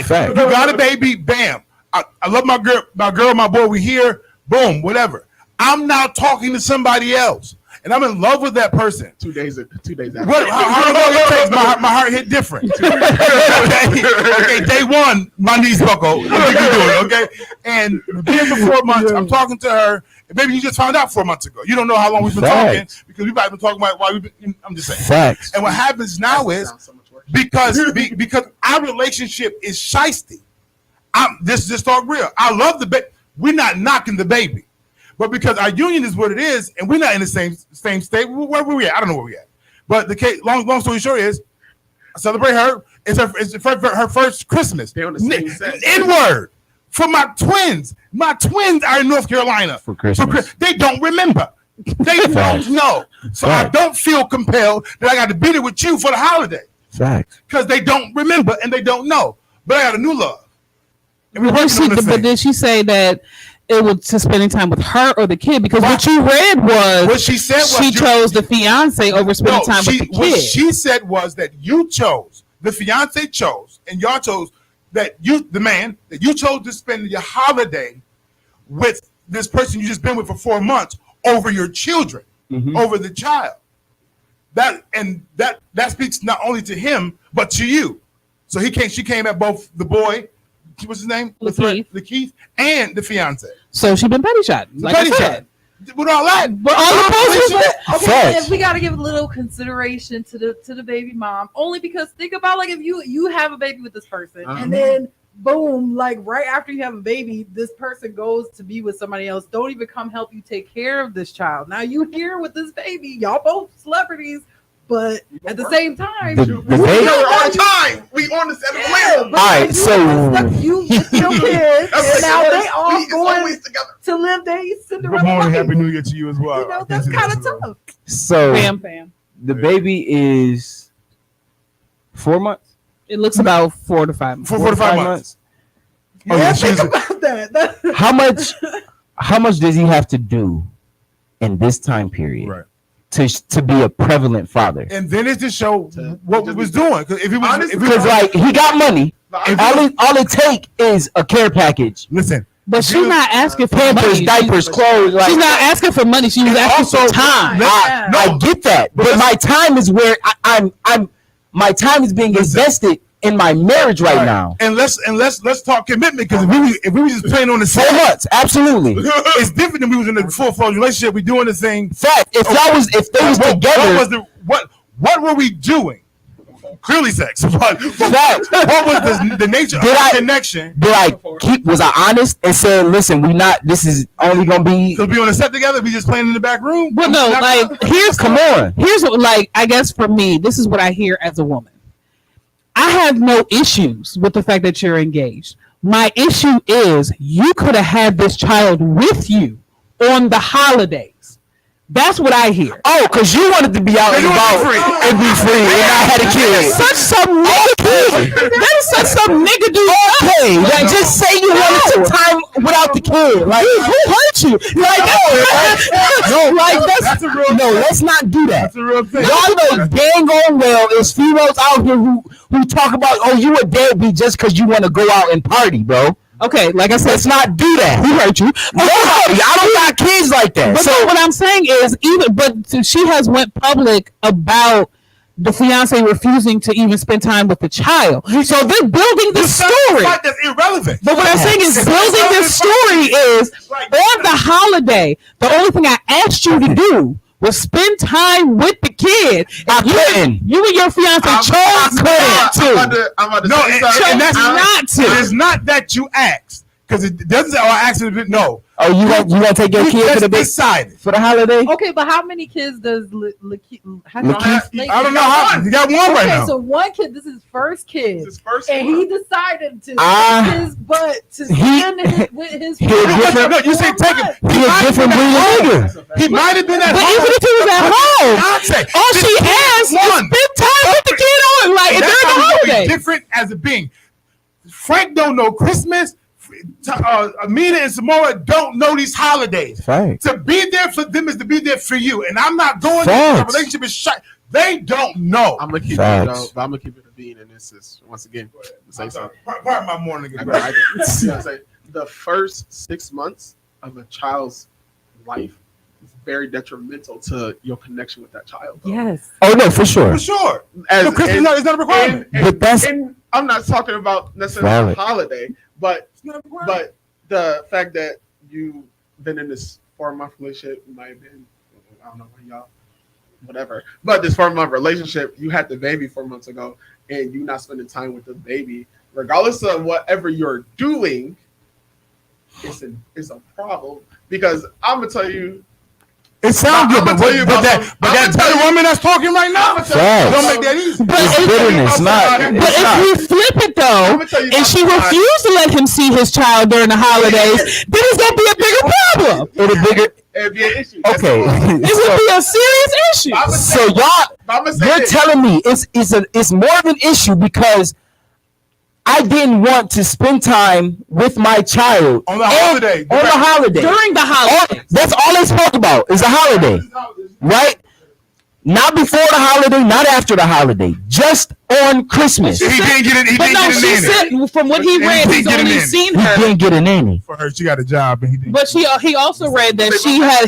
Fact. You got a baby. Bam. I love my girl, my boy. We here. Boom. Whatever. I'm now talking to somebody else, and I'm in love with that person. 2 days after. How long it takes? My heart hit different. Okay, day one, my knees buckle. Okay, and being for 4 months, I'm talking to her. And baby, you just found out 4 months ago. You don't know how long we've been talking because we've been talking about why we've been. I'm just saying. Facts. And what happens now is because our relationship is shiesty. This just talk real. I love the baby. We're not knocking the baby. But because our union is what it is, and we're not in the same state, where we at? I don't know where we at. But the case, long story short is, I celebrate her. It's her first Christmas. They're on the same set. N-word for my twins. My twins are in North Carolina For Christmas. They don't remember. They don't know. So I don't feel compelled that I got to be there with you for the holiday Facts. because they don't remember and they don't know. But I got a new love. And we're But working on this thing. did she say that it was to spending time with her or the kid? Because what you read was What she said was she chose the fiance over spending time with the what kid. she said was that you chose, the fiance chose, and y'all chose that the man, that you chose to spend your holiday with this person you just been with for 4 months over your children, over the child. That speaks not only to him but to you. So she came at both the boy, what's his name? Lakeith, and the fiance. So she been petty shot. Like I said. With all that, but all the posters. Okay, we got to give a little consideration to the baby mom, only because think about like if you have a baby with this person and then boom, like right after you have a baby, this person goes to be with somebody else. Don't even come help you take care of this child. Now you here with this baby, y'all both celebrities, but at the same time, The We on time. We on the 7th wheel. all right, so you with your kids, and now they all always going together. to live their Good Cinderella morning, life. Happy New Year to you as well. You know, that's kind of tough. So Fam. the baby is 4 months. It looks about 4 to 5 months. 4 to 5 months. Oh, yeah, Think she's about that. How much does he have to do in this time period right. to be a prevalent father? And then it's to show what we was doing. Because if he was, Because like he got money, all it take is a care package. Listen, But she's not asking for Pampers, money. diapers, clothes. Like, She's not asking for money. She was asking for time. I get that, but my time is where I'm. My time is being invested in my marriage right now. And let's talk commitment, because if we were just playing on the 4 side, months, absolutely. it's different than we was in a full-fledged relationship. We doing the thing. Fact. If they was together, What were we doing? Clearly sex. But what was the nature of Did the I- connection? Was I honest and said, listen, this is only gonna be. Could be on a set together. We just playing in the back room. Well, no, like Come on. here's what, like, I guess for me, this is what I hear as a woman. I have no issues with the fact that you're engaged. My issue is you could have had this child with you on the holidays. That's what I hear. Oh, because you wanted to be out and about and be free, and I had a kid. Such some nigga. That is such some nigga do. Okay, like just say you wanted some time without the kid. Like who hurt you? Like that's a real no. Let's not do that. That's a real thing. Y'all know dang on well is females out here who talk about, oh, you a deadbeat just because you want to go out and party, bro. Okay, like I said, Let's not do that. Who hurt you? Nobody. I don't got kids like that. but So what I'm saying is, she has went public about the fiance refusing to even spend time with the child. So they're building this story. That's irrelevant. But what I'm saying is, building this story is on the holiday. The only thing I asked you to do was spend time with the kid. You and your fiance chose not to. I'm about to No, say something. and that's not to. It is not that you asked, because it doesn't say, "Oh, I asked him." No. oh, you gonna take your You kid just to the big decided. for the holiday? Okay, but how many kids does Lakeith? I don't know how. You got one right Okay, now. so one kid, this is his first kid, It's his first and one. he decided to Ah. take his butt to He- spend with his he a friends different- No, you say for take months. it. He a different breed of nigga. He might have been at But home. even if he was at home, Beyonce, all this she kid asked was won. spend time with the kid on like during That's the how we gonna be holiday. different as a being. Frank don't know Christmas. Amina and Samora don't know these holidays. Facts. To be there for them is to be there for you. And I'm not going Facts. there. The relationship is shut. They don't know. I'm gonna keep Facts. it though, but I'm gonna keep it a bean, and this is once again say something. Part of my morning. I get it. You know what I'm saying? The first 6 months of a child's life is very detrimental to your connection with that child. though. Yes. Oh no, for sure. For sure. As, No, Christmas is not a requirement. But that's- and I'm not talking about necessarily a Valid. holiday, but It's not a requirement. the fact that you've been in this 4-month relationship, you might have been, I don't know when y'all, whatever, but this 4-month relationship, you had the baby 4 months ago, and you not spending time with the baby, regardless of whatever you're doing, it's a problem. Because I'm gonna tell you, It sounds good, I'ma but tell you about some- I'ma that tell you- woman that's talking right now, I'ma tell you- Facts. don't make that easy. It's bitterness, not. But It's not. if you flip it though, I'ma tell you and about she some- refused to let him see his child during the holidays, then it's gonna be a bigger problem. It'll bigger. it'd be an issue. That's Okay. all. It's gonna be a serious issue. I'ma So say- y'all, I'ma say you're this. telling me it's more of an issue because I didn't want to spend time with my child On the holiday. On the holiday. During the holidays. That's all they spoke about is the holiday, right? Not before the holiday, not after the holiday, just on Christmas. He didn't get it. He But didn't no, get she it in. said from what he And he read, didn't he's get it only in. seen He her. didn't get a nanny. For her, she got a job, and he didn't. But he also read that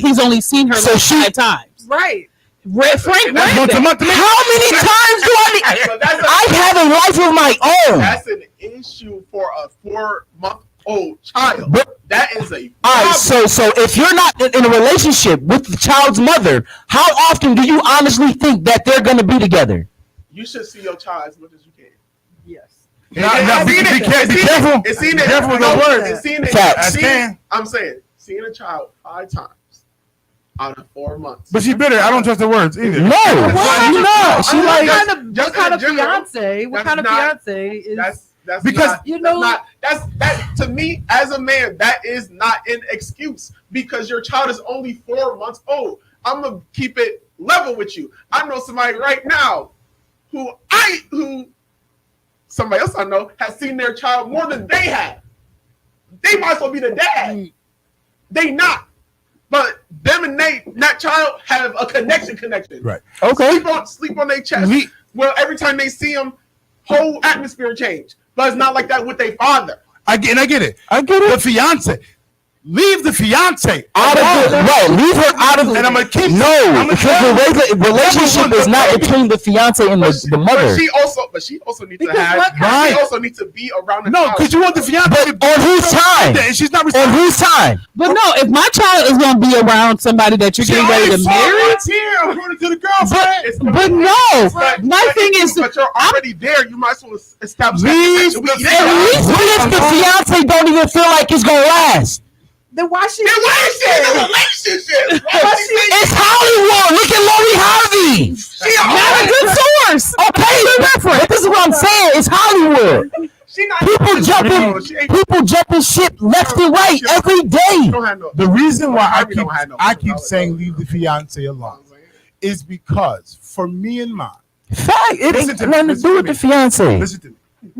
he's only seen her So like she- 5 times. Right. Frank read Once a that. month to me. How many times do I need? But that's I have a life of my own. That's an issue for a 4-month-old child. But- That is a All problem. right, so if you're not in a relationship with the child's mother, how often do you honestly think that they're going to be together? You should see your child as much as you can. Yes. Now, be It's careful. It's seen Be it. careful with No, those words. It's seen it. Facts. I'm saying, seeing a child 5 times out of 4 months. But she bitter. I don't trust her words either. No, she's not. She like Just What kind in of general, fiance? What that's kind of not- fiance is? That's Because- not, You know- that to me as a man, that is not an excuse because your child is only 4 months old. I'm gonna keep it level with you. I know somebody right now who somebody else I know has seen their child more than they have. They might as well be the dad. They not. But them and that child have a connection. Right. okay. Sleep on their chest. We- Well, every time they see him, whole atmosphere change. But it's not like that with their father. I get it. I get The it. fiance. leave the fiance out of the right. Leave her out of. And I'm gonna keep because the relationship is not between the fiance and the mother. But she also needs to have. Right. She also needs to be around the No, child. because you want the fiance. But on whose time? And she's not On responsible. whose time? But no, if my child is gonna be around somebody that you're getting ready to marry, here, according to the girlfriend. but no, my thing is, but you're already there. You might as well establish. Leave that. What if the fiance don't even feel like it's gonna last? Then why she? Then why is she in a relationship? It's Hollywood. Look at Lori Harvey. not a good source. Okay, but this is what I'm saying. It's Hollywood. People jumping ship left and right every day. The reason why I keep saying leave the fiance alone is because for me and mine, fact, it ain't nothing to do with the fiance. Listen to me.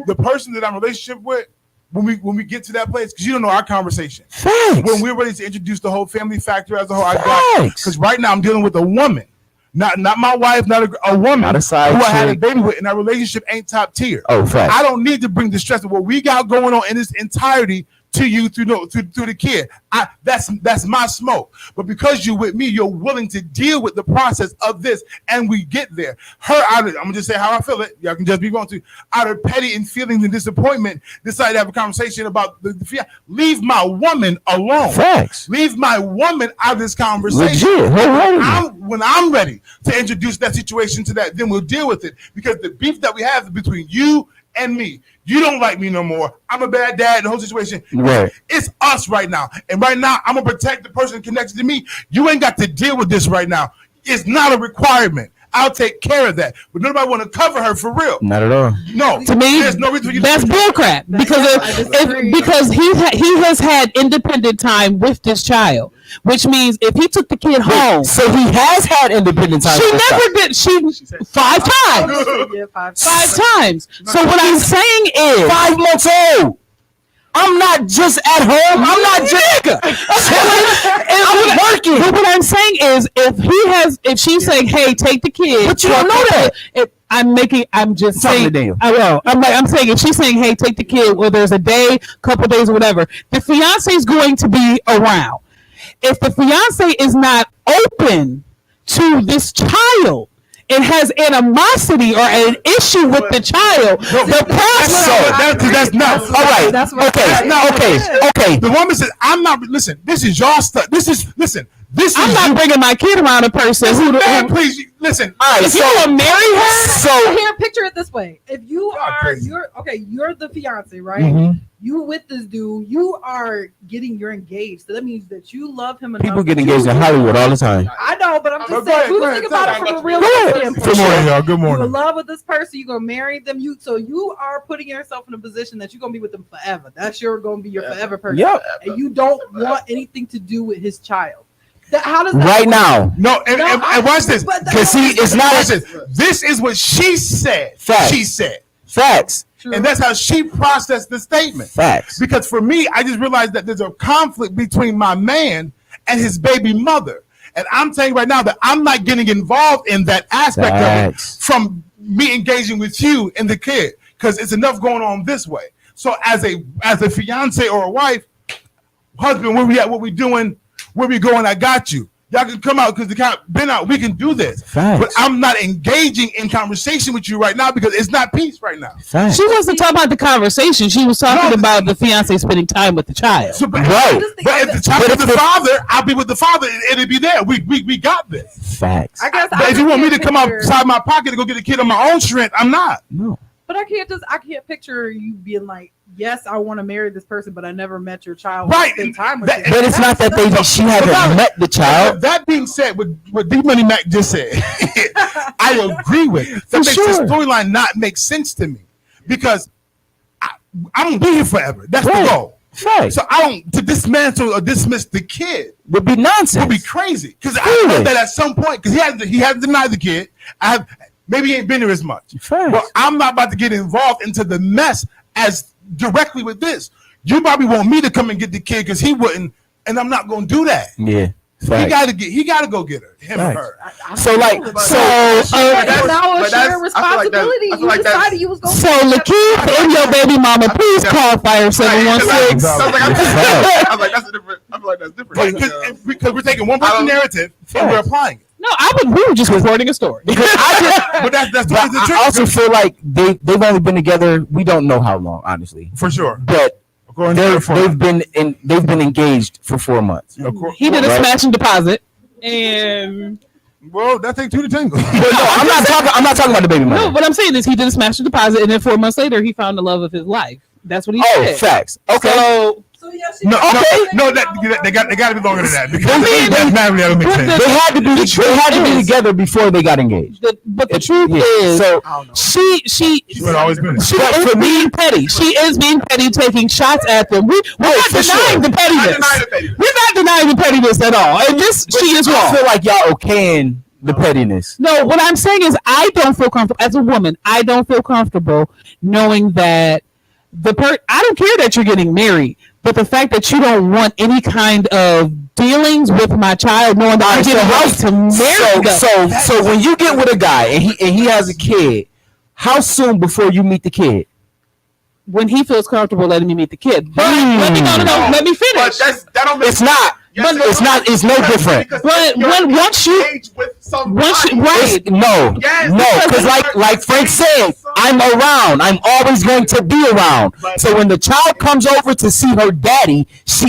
The person that I'm in a relationship with, when we get to that place, because you don't know our conversation. Facts. When we're ready to introduce the whole family factor as a whole, I got because right now I'm dealing with a woman. Not my wife, not a woman Not a side who I had a chick. baby with, and our relationship ain't top tier. Oh, fact. I don't need to bring the stress of what we got going on in its entirety to you through the kid. That's my smoke. But because you're with me, you're willing to deal with the process of this, and we get there. I'm gonna just say how I feel it. Y'all can just be going to out of petty and feelings and disappointment, decide to have a conversation about the leave my woman alone. Facts. Leave my woman out of this conversation. Legit. Wholeheartedly. When I'm ready to introduce that situation to that, then we'll deal with it. Because the beef that we have is between you and me. You don't like me no more. I'm a bad dad. The whole situation. Right. It's us right now. And right now, I'm going to protect the person connected to me. You ain't got to deal with this right now. It's not a requirement. I'll take care of that. But nobody want to cover her for real. Not at all. No. To me, there's no reason for you that's bullcrap because he has had independent time with this child, which means if he took the kid home, So he has had independent time. she with the never did. She 5 times. Yeah, 5 5 times. So what I'm saying is, 5 months old. I'm not just at home. I'm not just. I'm working. But what I'm saying is, if she's saying, "Hey, take the kid," But you don't know that. I'm just Something saying. to Daniel. I will. I'm saying if she's saying, "Hey, take the kid," well, there's a day, couple days, or whatever. The fiance is going to be around. If the fiance is not open to this child and has animosity or an issue with the child, the process. That's not. All right. Okay. The woman said, "I'm not. Listen, this is your stuff. This is I'm not bringing my kid around a person who. Man, please listen. All right. If you want to marry her, So here, picture it this way: if you crazy. you're the fiance, right? Mhm. You with this dude, you're engaged. So that means that you love him enough. People get that engaged you- in Hollywood all the time. I know, but I'm just Go saying. ahead, We go think ahead, about it from a real standpoint. Good morning, y'all. Good You're in morning. love with this person. You're gonna marry them. So you are putting yourself in a position that you're gonna be with them forever. That's gonna be your forever person. Yep. And you don't want anything to do with his child. How does that Right work? now. No, and watch this. but that- Because see, it's not. Listen, this is what she said. Facts. She said, Facts. True. and that's how she processed the statement. Facts. Because for me, I just realized that there's a conflict between my man and his baby mother. And I'm saying right now that I'm not getting involved in that aspect of Facts. it from me engaging with you and the kid, because it's enough going on this way. So as a fiance or a wife, husband, where we at, what we doing, where we going, I got you. Y'all can come out because the count been out. We can do this. Facts. But I'm not engaging in conversation with you right now because it's not peace right now. Facts. she wasn't talking about the conversation. She was talking No. about the fiance spending time with the child. So, but, Right. but if the child But with if the the- father, I'll be with the father and it'll be there. We got this. Facts. I guess. But if you want me to come outside my pocket to go get a kid on my own strength, I'm not. No. But I can't picture you being like, yes, I want to marry this person, but I never met your child. Right. Spend time with That- you. But it's not that she hasn't met the child. That being said, what D Money Mac just said, I agree with. That makes this storyline not make sense to me because I'm gonna be here forever. That's Right. the goal. Facts. So I don't to dismantle or dismiss the kid Would be nonsense. would be crazy because I Really? know that at some point because he hasn't denied the kid. Maybe he ain't been there as much. Facts. But I'm not about to get involved into the mess as directly with this. You probably want me to come and get the kid because he wouldn't, and I'm not gonna do that. Yeah. He gotta go get her, him or Facts. her. So like, But now but it's your that's responsibility. I feel You like that's- decided you was going So Lakeith and your baby mama, please call Fire 716. I was like, that's a different. I feel like that's different. Because we're taking one person narrative and we're applying it. No, we were just reporting a story. But that's But the trick. I also feel like they've only been together. We don't know how long, honestly, For sure. but According to they've been engaged for 4 months. He did a Right. smash and deposit, and Well, that takes two to tango. But no, I'm not talking about the baby mother. no, what I'm saying is he did a smash and deposit, and then 4 months later he found the love of his life. That's what he Oh, said. facts. Okay. So yeah, she No, Okay. they got to be longer than that because I mean, mathematically that don't make but sense. They had to be. The truth They had to be is- together before they got engaged. But the truth Yeah. is, So I don't know. she It's always been. She is being petty. She is being petty, taking shots at them. We're not for denying sure. the pettiness. I deny the pettiness. We're not denying the pettiness at all. And she is I wrong. feel like y'all okaying the pettiness. No, what I'm saying is I don't feel comfortable as a woman. I don't feel comfortable knowing that I don't care that you're getting married, but the fact that you don't want any kind of dealings with my child, knowing that I get a right to marry them. So when you get with a guy and he has a kid, how soon before you meet the kid? When he feels comfortable letting me meet the kid. But let me let me finish. But that don't make It's not. Yes, But it's not. It's no different. Because But you're once you- engaged with somebody. right. No, Yes, no, because because you're like Frank said, engaged with I'm around. I'm always going to be around. But- So when the child comes over to see her daddy, she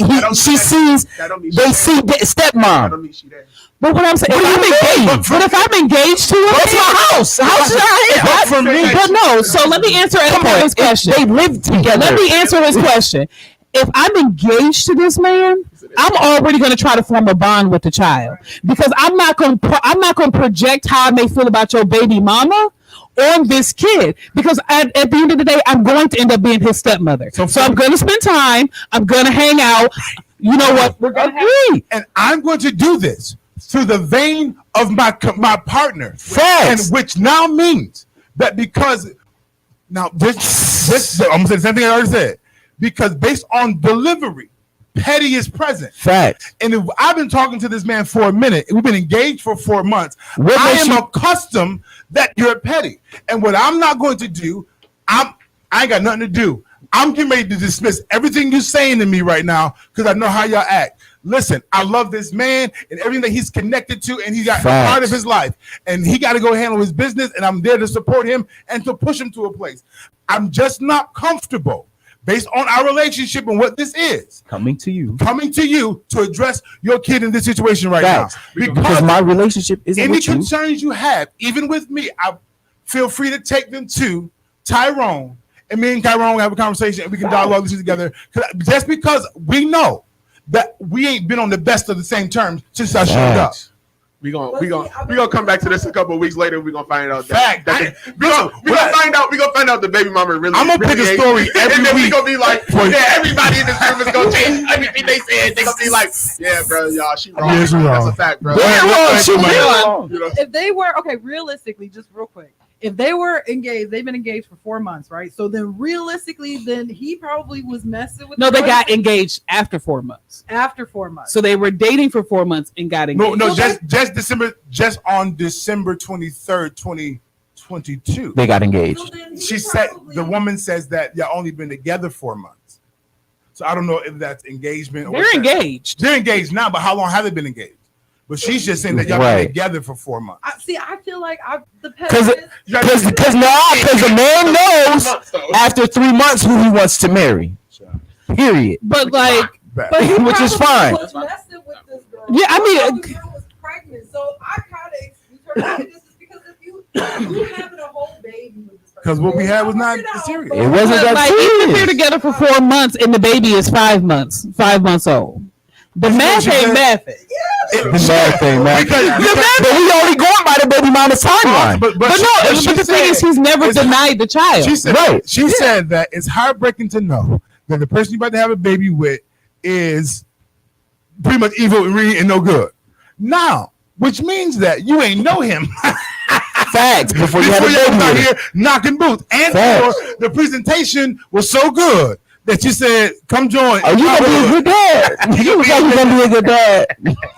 sees That don't mean they she see there. That stepmom. don't mean she there. But what I'm saying, What do you mean? but if I'm engaged to him, That's my house. House is But for me. But no, so let me answer his question. They live together. Let me answer his question. If I'm engaged to this man, I'm already going to try to form a bond with the child because I'm not going to project how I may feel about your baby mama on this kid because at the end of the day, I'm going to end up being his stepmother. So I'm going to spend time. I'm going to hang out. You know what? We're going to agree. And I'm going to do this through the vein of my partner. Facts. And which now means that because now this I'm gonna say the same thing I already said. Because based on delivery, petty is present. Facts. And if I've been talking to this man for a minute. We've been engaged for 4 months. What I makes am you- accustomed that you're petty. And what I'm not going to do, I ain't got nothing to do. I'm getting ready to dismiss everything you're saying to me right now because I know how y'all act. Listen, I love this man and everything that he's connected to, and he got a Facts. part of his life, and he got to go handle his business, and I'm there to support him and to push him to a place. I'm just not comfortable based on our relationship and what this is Coming to you. coming to you to address your kid in this situation right Facts. now. Because my relationship isn't any with you. concerns you have, even with me, I feel free to take them to Tyrone, and me and Tyrone have a conversation, and we can dialogue this together. Just because we know that we ain't been on the best of the same terms since I showed up. Facts. We gonna come back to this a couple of weeks later. We gonna find out Fact. we gonna find out the baby mama really. I'm gonna really pick a ain't- story every and then we week. gonna be like, For- yeah, everybody in this room is gonna change everything they said. They gonna be like, yeah, bro, y'all, she wrong. Yeah, she That's wrong. a fact, bro. She wrong. You know? if they were okay, realistically, just real quick, if they were engaged, they've been engaged for 4 months, right? So then realistically, then he probably was messing with. No, the they got person engaged after 4 months. after 4 months. So they were dating for 4 months and got engaged. No, just on December 23rd, 2022. They got engaged. So then he She said probably- the woman says that y'all only been together 4 months. So I don't know if that's engagement or They're what's that. engaged. They're engaged now, but how long have they been engaged? But she's just saying that y'all Right. been together for 4 months. I feel like the Because pettiness. the man knows after 3 months who he wants to marry. Period. But like, But he Which is probably fine. was messing with this girl. Yeah, I mean- The girl was pregnant, so I kind of interpreted this is because if you having a whole baby with this person. Because what we had was not Work it out. serious. It wasn't but that like even if serious. they're together for 4 months and the baby is 5 months old, the math she ain't said. math. The bad thing, man. Because- But we only going by the baby mama's timeline. But But no, she but the thing is, said- he's never it's- denied the child. She said, Right. she said that it's heartbreaking to know that the person you're about to have a baby with is pretty much evil and no good. Now, which means that you ain't know him Facts. Before you had a before you baby was out with him. here knocking boots. And Facts. or the presentation was so good that you said, come join. Are you gonna be a good dad? You look like you're gonna be a good dad.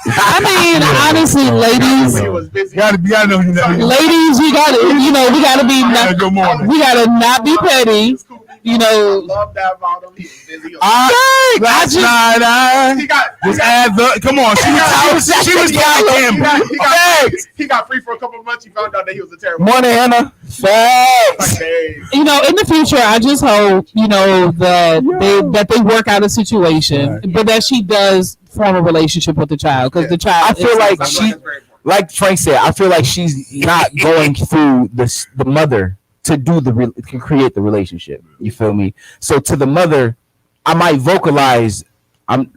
I mean, honestly, ladies, He was busy. You gotta know you know. ladies, we gotta be, Good morning. we gotta not be petty. You know, Love that about him. He was busy. Last night I He got just add the. Come on, she was goddamn. he got free for a couple of months. He found out that he was a terrible. Morning, Anna. Facts. Hey, you know, in the future, I just hope, you know, that they work out a situation, but that she does form a relationship with the child, because the child. I feel like that's she, very important. like Frank said, I feel like she's not going through the mother to do can create the relationship. You feel me? So to the mother, I might vocalize. I'm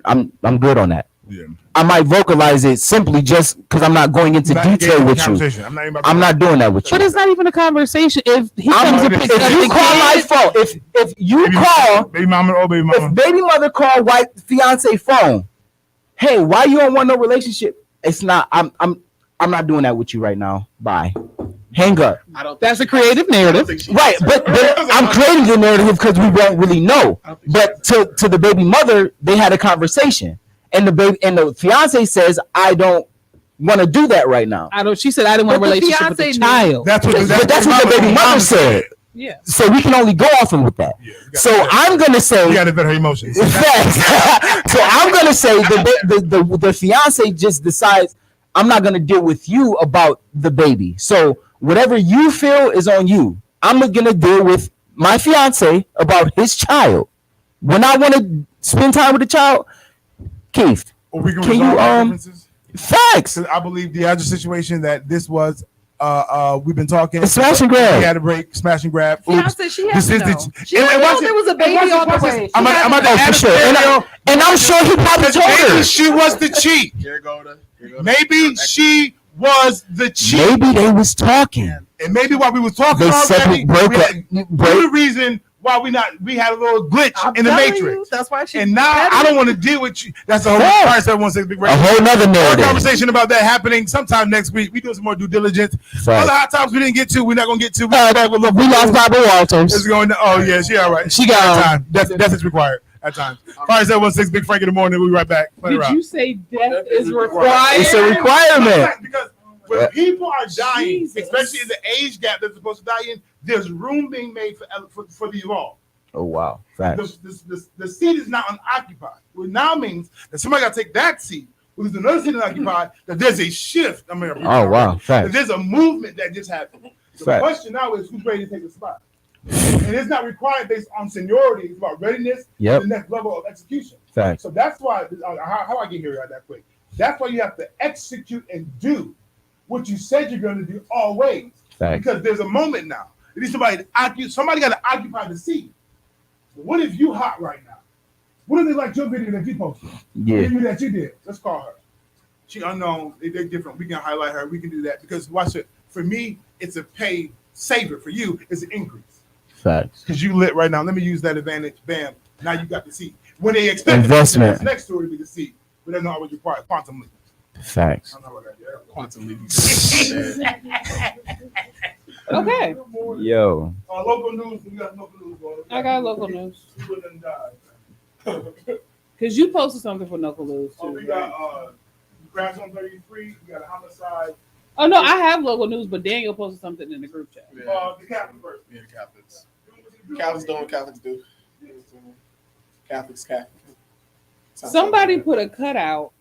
good on that. Yeah. I might vocalize it simply just because I'm not going into detail with you. I'm not doing that with you. But it's not even a conversation. If he comes to pick up If you the call my kid, phone, if you call baby mama, baby mama. if baby mother call wife fiance phone, hey, why you don't want no relationship? It's not. I'm not doing that with you right now. Bye. Hang up. I don't. that's a creative narrative. Right, but I'm creating the narrative because we don't really know. But to the baby mother, they had a conversation, and the fiance says, "I don't want to do that right now." She said I didn't want a But the relationship with the fiance child. That's what the baby mother said. Yeah. So we can only go off with that. So I'm gonna say, You got to vet her emotions. facts. So I'm gonna say the fiance just decides I'm not gonna deal with you about the baby. So whatever you feel is on you. I'm gonna deal with my fiance about his child. When I want to spend time with the child, Keith, Or we can Can resolve you, our differences. facts. 'Cause I believe the other situation that this was, we've been talking. It's smash and grab. We had a break, smash and grab. Fiance, she has This to is know. the. She didn't know there was a baby on the way. I'm about to Oh, add for a sure. scenario. And I'm sure he probably told her. Maybe she was the cheat. Here go the. Maybe she was the cheat. Maybe they was talking. And maybe while we was talking They already, broke up. the reason why we had a little glitch I'm in the telling matrix. you, that's why she. And now I don't want to deal with you. That's a whole Yeah. Fire 716 Big A Radio. whole nother More narrative. conversation about that happening sometime next week. We do some more due diligence. Facts. Other hot topics we didn't get to, we're not gonna get to. We're back with Love We lost Barbara It's Walters. going to, oh yeah, she all right. She got at on. time. Death is required at times. Fire 716 Big Frank in the morning. We'll be right back. Play it Did around. you say death is required? It's a requirement. Because when people are dying, Jesus. especially in the age gap they're supposed to die in, there's room being made for the law. Oh wow, facts. The seat is not unoccupied, which now means that somebody got to take that seat, which is another seat unoccupied, that there's a shift. Oh wow, That facts. there's a movement that just happened. So the Fact. question now is who's ready to take the spot? And it's not required based on seniority, it's about readiness Yep. and the next level of execution. Facts. So that's why, how I get here right that quick. That's why you have to execute and do what you said you're going to do always. Facts. Because there's a moment now. You need somebody got to occupy the seat. What if you hot right now? What if they like your video that you posted? Yeah. Maybe that you did. Let's call her. She unknown. They're different. We can highlight her. We can do that because watch it. For me, it's a pay saver. For you, it's an increase Facts. because you lit right now. Let me use that advantage. Bam. Now you got the seat. When they expect Investment. the next to it to be the seat, but that's not always required. Quantum leap. Facts. I don't know what that is. Quantum leap. Okay. Yo. Local news. We got local news. Bro. I got local news. People done died. Because you posted something for Knuckle News Oh, too. we got Crash on 33. We got a homicide. Oh no, I have local news, but Daniel posted something in the group chat. The captain first. Yeah, the Catholics. Catholics doing what Catholics do. Catholics. Somebody put a cutout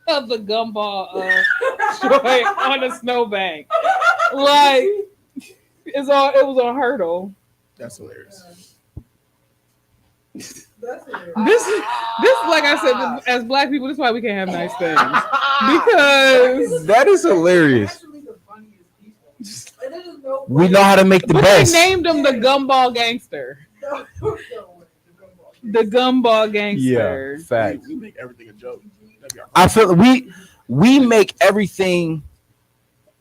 of the gumball Troy on the snowbank. Like it was on Hurdle. That's hilarious. This like I said, as black people, this is why we can't have nice things. Because That is hilarious. Actually, the funniest people. And there's no We know how to make the but best. they named him the gumball gangster. The gumball gangster. Facts. We make everything a joke. That'd be our I feel we make everything.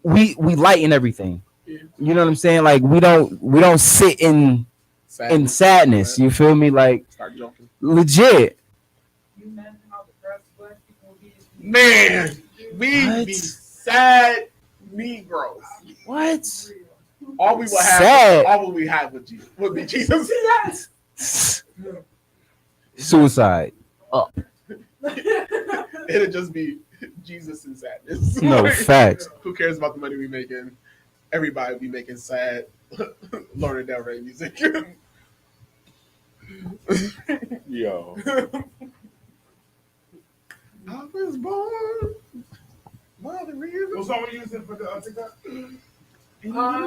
We lighten everything. Yeah. You know what I'm saying? Like we don't sit in sadness. You feel me? Like Start joking. legit. You imagine how depressed black people be. Man, we What? be sad Negroes. What? All we will have, Sad. all we have would be Jesus. Yes. Suicide. It'll just be Jesus and sadness. No, facts. Who cares about the money we making? Everybody be making sad Lorna Del Rey music. Yo. I was born. Mother reason. What song we using for the TikTok? We could do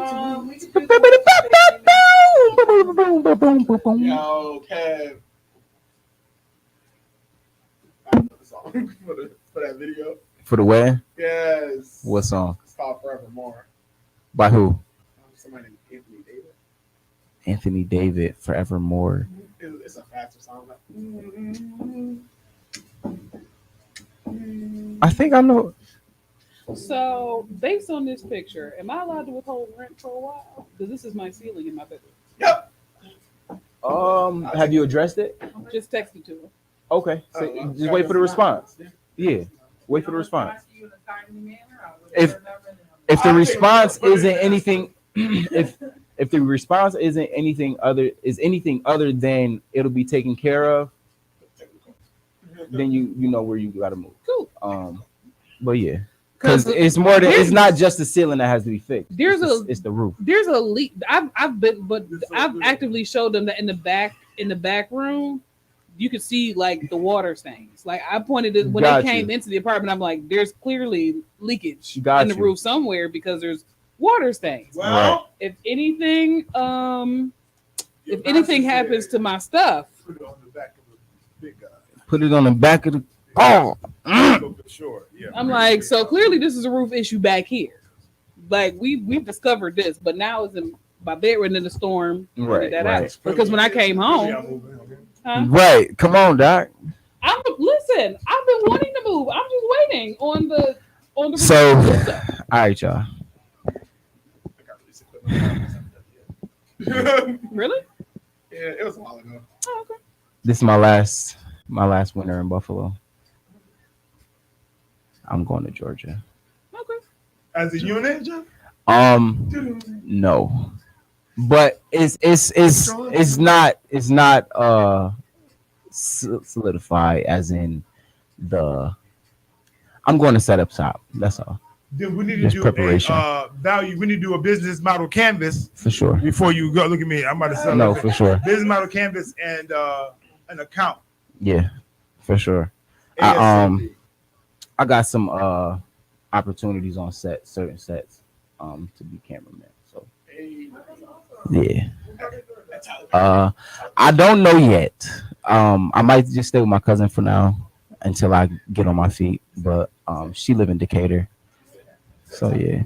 Yo, Kev. I know the song for that video. For the wedding? Yes. What song? It's called Forevermore. By who? Somebody named Anthony David. Anthony David, Forevermore. It's a faster song. Like, I think I know. So, based on this picture, am I allowed to withhold rent for a while? Because this is my ceiling in my bedroom. Yep. Have you addressed it? Just text it to him. Okay. So just wait for the response. Yeah. Wait for the response. If the response isn't anything, if the response isn't anything other than it'll be taken care of, then you know where you gotta move. Cool. But yeah, because it's more than it's not just the ceiling that has to be fixed. It's the roof. There's a leak. I've actively showed them that in the back room, you could see like the water stains. Like I pointed it when they came into the apartment. I'm like, there's clearly leakage in the roof somewhere because there's water stains. Well, if anything happens to my stuff, put it on the back of the big guy. Put it on the back of the. Oh, Sure. Yeah. I'm like, so clearly this is a roof issue back here. Like we've discovered this, but now it's in my bedroom in the storm. Right. Out. Because when I came home, right. Come on, Doc. Listen, I've been wanting to move. I'm just waiting on the. So, all right, y'all. Really? Yeah, it was a while ago. Oh, okay. This is my last winter in Buffalo. I'm going to Georgia. Okay. As a unit? No. But it's not solidified as in I'm going to set up shop. That's all. Then we need to Just do preparation. value. We need to do a business model canvas For sure. before you go. Look at me. I'm about to sell. No, for sure. Business model canvas and an account. Yeah, for sure. ASAP. I got some opportunities on certain sets to be cameraman. So yeah. I don't know yet. I might just stay with my cousin for now until I get on my feet. But she live in Decatur. So yeah.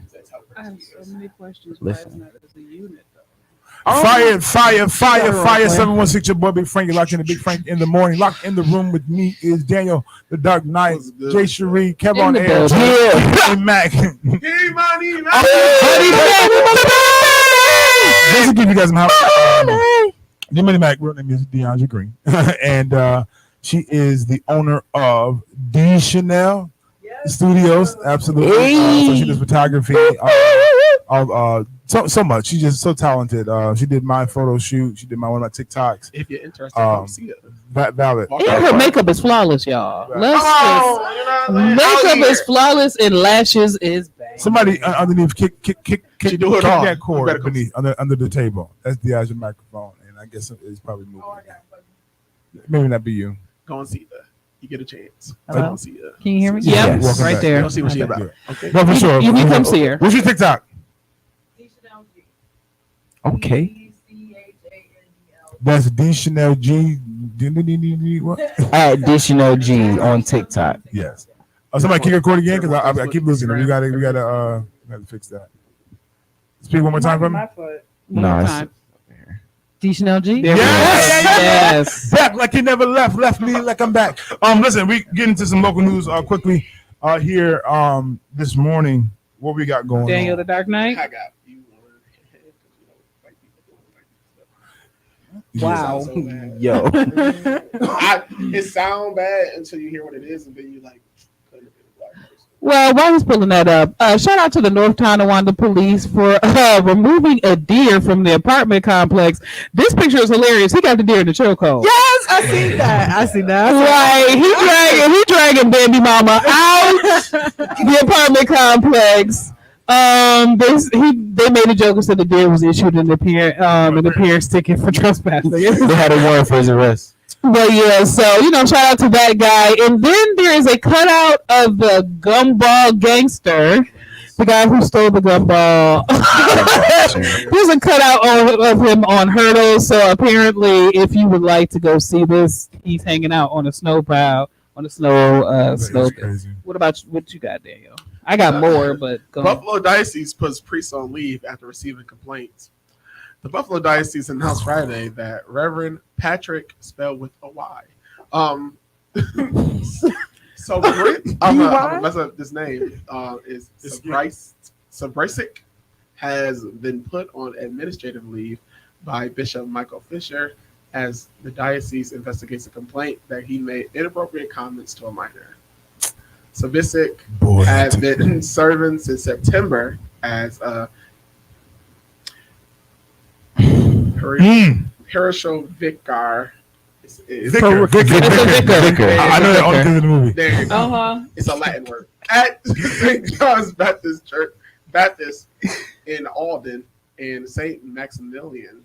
I have so many questions. Listen. Not as a unit, though. Fire 716, your boy Big Frank. You're locked in the Big Frank in the morning. Locked in the room with me is Daniel, the Dark Knight, Jay Cherie, Kevin on air, and Mac. Hey, money, Just to give you guys some help. The Money Mac, real name is DeAndre Green. And she is the owner of D Chanel Studios. Absolutely. So she does photography. So much. She's just so talented. She did my photo shoot. She did one of my TikToks. If you're interested, come see it. Valid. And her makeup is flawless, y'all. Makeup is flawless and lashes is bad. Somebody underneath kick She do it all. that cord You better come beneath under the table. That's the Azure microphone, and I guess it's probably moving. Maybe not be you. Go and see that. You get a chance. Hello? Go and see that. Can you hear me? Yes. Yep, Welcome right back. there. Go see what she about. Okay. No, for sure. You can come see her. What's your TikTok? Okay. That's D Chanel G. What? Additional G on TikTok. Yes. Somebody kick a cord again because I keep losing it. We gotta fix that. Speak one more time for me. No, D Chanel G? Yes. Back like you never left me like I'm back. Listen, we get into some local news quickly here this morning. What we got going Daniel, on? the Dark Knight. I got you. Wow. So bad. Yo. It sound bad until you hear what it is, and then you like. Well, while he's pulling that up, shout out to the North Tonawanda police for removing a deer from the apartment complex. This picture is hilarious. He got the deer in the chokehold. Yes, I see that. I see that. Right, he dragging baby mama out the apartment complex. They made a joke and said the deer was issued an appearance ticket for trespassing. They had a warrant for his arrest. But yeah, so shout out to that guy. And then there is a cutout of the gumball gangster, the guy who stole the gumball. There's a cutout of him on hurdles. So apparently, if you would like to go see this, he's hanging out on a snow pile, on a snow. Crazy. What you got, Daniel? I got more, but go on. Buffalo Diocese puts priests on leave after receiving complaints. The Buffalo Diocese announced Friday that Reverend Patrick, spelled with a Y, so I'm gonna mess up this name. Is Sabrisic has been put on administrative leave by Bishop Michael Fisher as the diocese investigates a complaint that he made inappropriate comments to a minor. Sabrisic has been serving since September as a Parashal Vicar. Vicar. I know that only because of the movie. There you go. It's a Latin word. At St. John's Baptist Church, Baptist in Alden, and St. Maximilian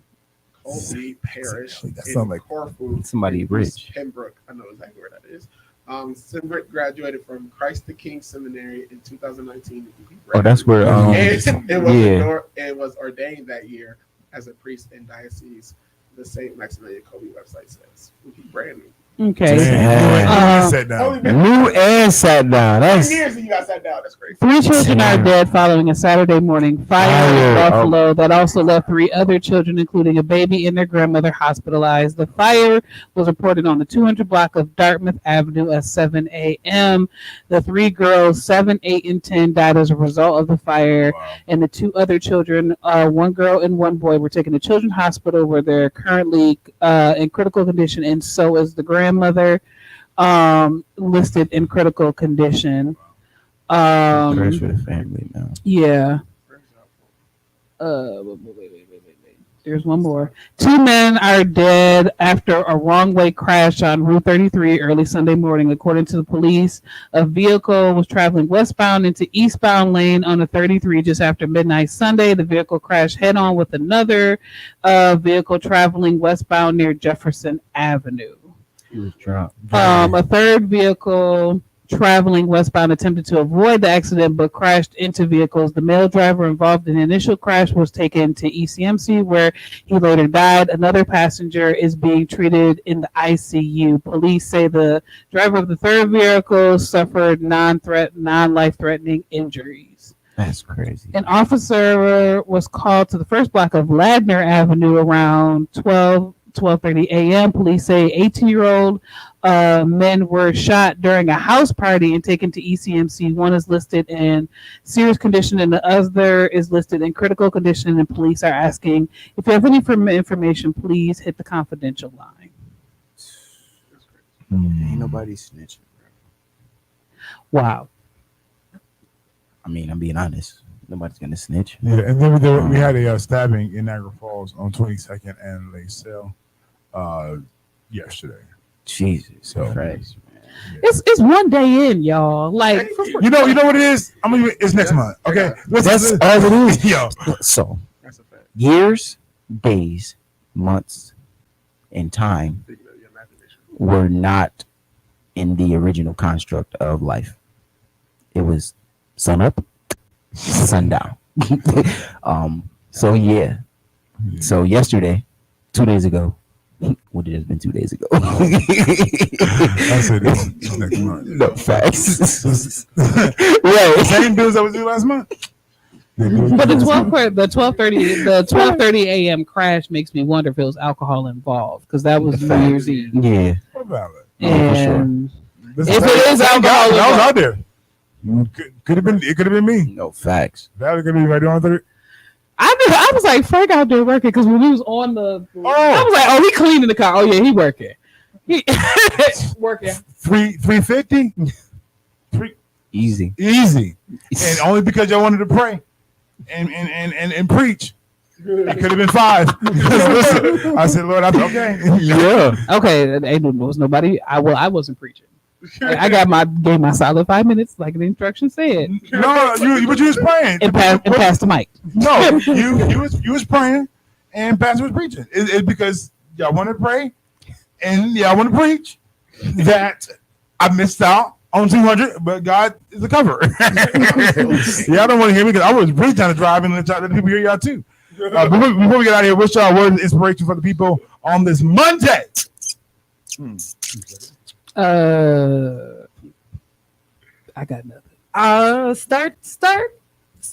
Colby Parish in Corfu. Somebody rich. Pembroke. I know exactly where that is. Simbrick graduated from Christ the King Seminary in 2019. Oh, that's where. It was ordained that year as a priest in diocese. The St. Maximilian Colby website says. Brand new. Okay. Sat down. New and sat down. That's 10 years and you got sat down. That's crazy. 3 children are dead following a Saturday morning fire in Buffalo that also left 3 other children, including a baby and their grandmother, hospitalized. The fire was reported on the 200 block of Dartmouth Avenue at 7 a.m. The 3 girls, 7, 8, and 10, died as a result of the fire, and the 2 other children, 1 girl and 1 boy, were taken to Children's Hospital where they're currently in critical condition, and so is the grandmother, listed in critical condition. prayers for the family now. Yeah. Wait. There's one more. 2 men are dead after a wrong-way crash on Route 33 early Sunday morning. According to the police, a vehicle was traveling westbound into eastbound lane on the 33 just after midnight Sunday. The vehicle crashed head-on with another vehicle traveling westbound near Jefferson Avenue. He was drunk. A third vehicle traveling westbound attempted to avoid the accident but crashed into vehicles. The male driver involved in the initial crash was taken to ECMC where he later died. Another passenger is being treated in the ICU. Police say the driver of the third vehicle suffered non-life-threatening injuries. That's crazy. An officer was called to the first block of Ladner Avenue around 12:30 a.m. Police say 18-year-old men were shot during a house party and taken to ECMC. One is listed in serious condition and the other is listed in critical condition, and police are asking if you have any information, please hit the confidential line. Ain't nobody snitching, bro. Wow. I mean, I'm being honest. Nobody's gonna snitch. Yeah, and then we had a stabbing in Niagara Falls on 22nd and LaSalle yesterday. Jesus Christ, man. It's one day in, y'all. Like, you know what it is? It's next month. Okay, That's all it is. Yo, So That's a fact. years, days, months, and time were not in the original construct of life. It was sun up, sundown. So yeah. So yesterday, 2 days ago, what it has been 2 days ago. I said it's next month. No facts. Right. Same bills that was due last month. but the 12:30 a.m. crash makes me wonder if it was alcohol involved because that was New Year's Eve. Yeah. What about it? And If it is alcohol I was involved, out there. Could have been. It could have been me. No facts. That could be right on 30. I was like, Frank out there working because when we was on the, I was like, oh, he cleaning the car. Oh yeah, he working. He working. 350. Easy. And only because y'all wanted to pray and preach. It could have been 5. Listen, I said, Lord, okay. Yeah. Okay, there was nobody. I wasn't preaching. I gave my solid 5 minutes, like the instructions said, No, you was praying. and passed the mic. No, you was praying and pastor was preaching. It's because y'all want to pray and y'all want to preach that I missed out on 200, but God is the cover. Y'all don't want to hear me because I was really trying to drive and let the people hear y'all too. Before we get out of here, what's y'all word of inspiration for the people on this Monday? I got nothing. Start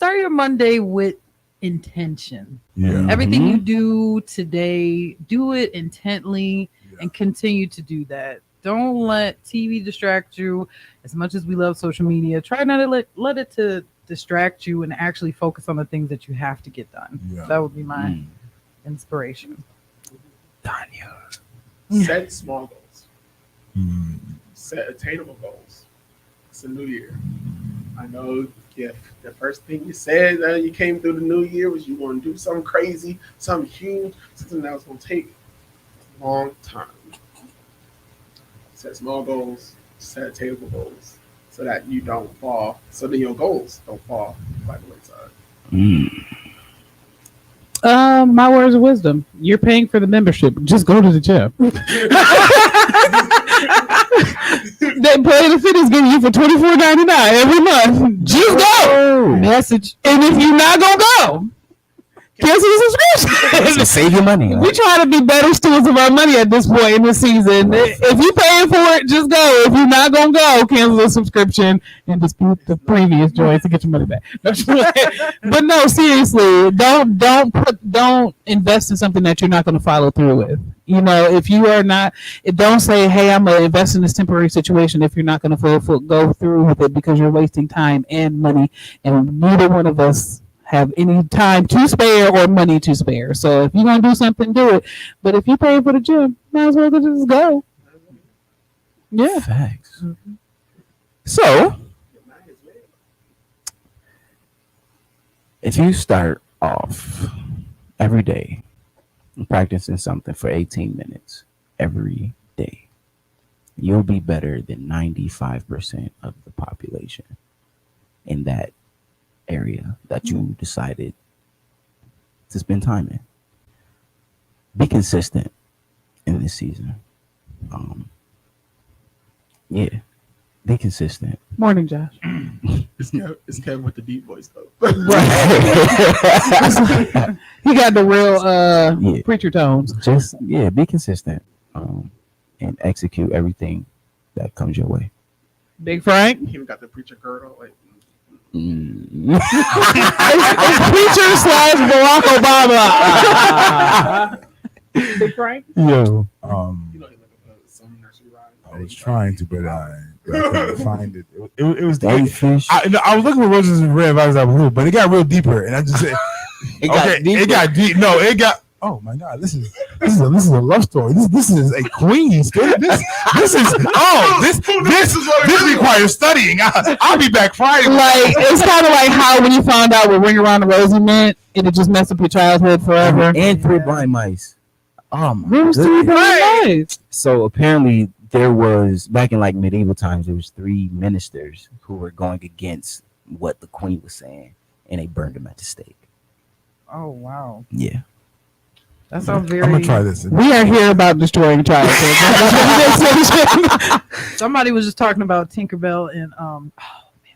your Monday with intention. Yeah. Everything you do today, do it intently and continue to do that. Don't let TV distract you. As much as we love social media, try not to let it to distract you and actually focus on the things that you have to get done. Yeah. That would be my inspiration. Set small goals. Set attainable goals. It's a new year. I know if the first thing you said that you came through the new year was you want to do something crazy, something huge, something that was going to take a long time. Set small goals, set attainable goals, so that you don't fall, so that your goals don't fall by the wayside. My words of wisdom. You're paying for the membership. Just go to the gym. That Planet Fitness giving you for $24.99 every month. Just go. Message. And if you're not gonna go, cancel the subscription. Save your money. We try to be better stewards of our money at this point in the season. If you paying for it, just go. If you're not gonna go, cancel the subscription and dispute the previous joints to get your money back. But no, seriously, don't invest in something that you're not gonna follow through with. You know, if you are not, don't say, "Hey, I'm gonna invest in this temporary situation." If you're not gonna go through with it, because you're wasting time and money, and neither one of us have any time to spare or money to spare. So if you're gonna do something, do it. But if you pay for the gym, might as well just go. Yeah. Facts. So, if you start off every day practicing something for 18 minutes every day, you'll be better than 95% of the population in that area that you decided to spend time in. Be consistent in this season. Be consistent. Morning, Josh. It's Kevin with the deep voice though. He got the real preacher tones. Just be consistent and execute everything that comes your way. Big Frank. He even got the preacher girdle. Like, Preacher / Barack Obama. Big Frank. Yo. you know, he like some nursery rhyme. I was trying to, but I couldn't find it. It was Fish. I was looking for roses and red vibes out blue, but it got real deeper, and I just said, it got deep. No, it got. Oh my God! This is a love story. This is a queen story. This requires studying. I'll be back Friday. Like, it's kind of like how when you found out what Ring Around the Rosie meant, it'd just mess up your childhood forever. And 3 blind mice. There was 3 blind mice. So apparently there was, back in like medieval times, there was 3 ministers who were going against what the queen was saying, and they burned them at the stake. Oh wow. Yeah. That sounds very. I'm gonna try this. We are here about destroying childhood. Somebody was just talking about Tinkerbell and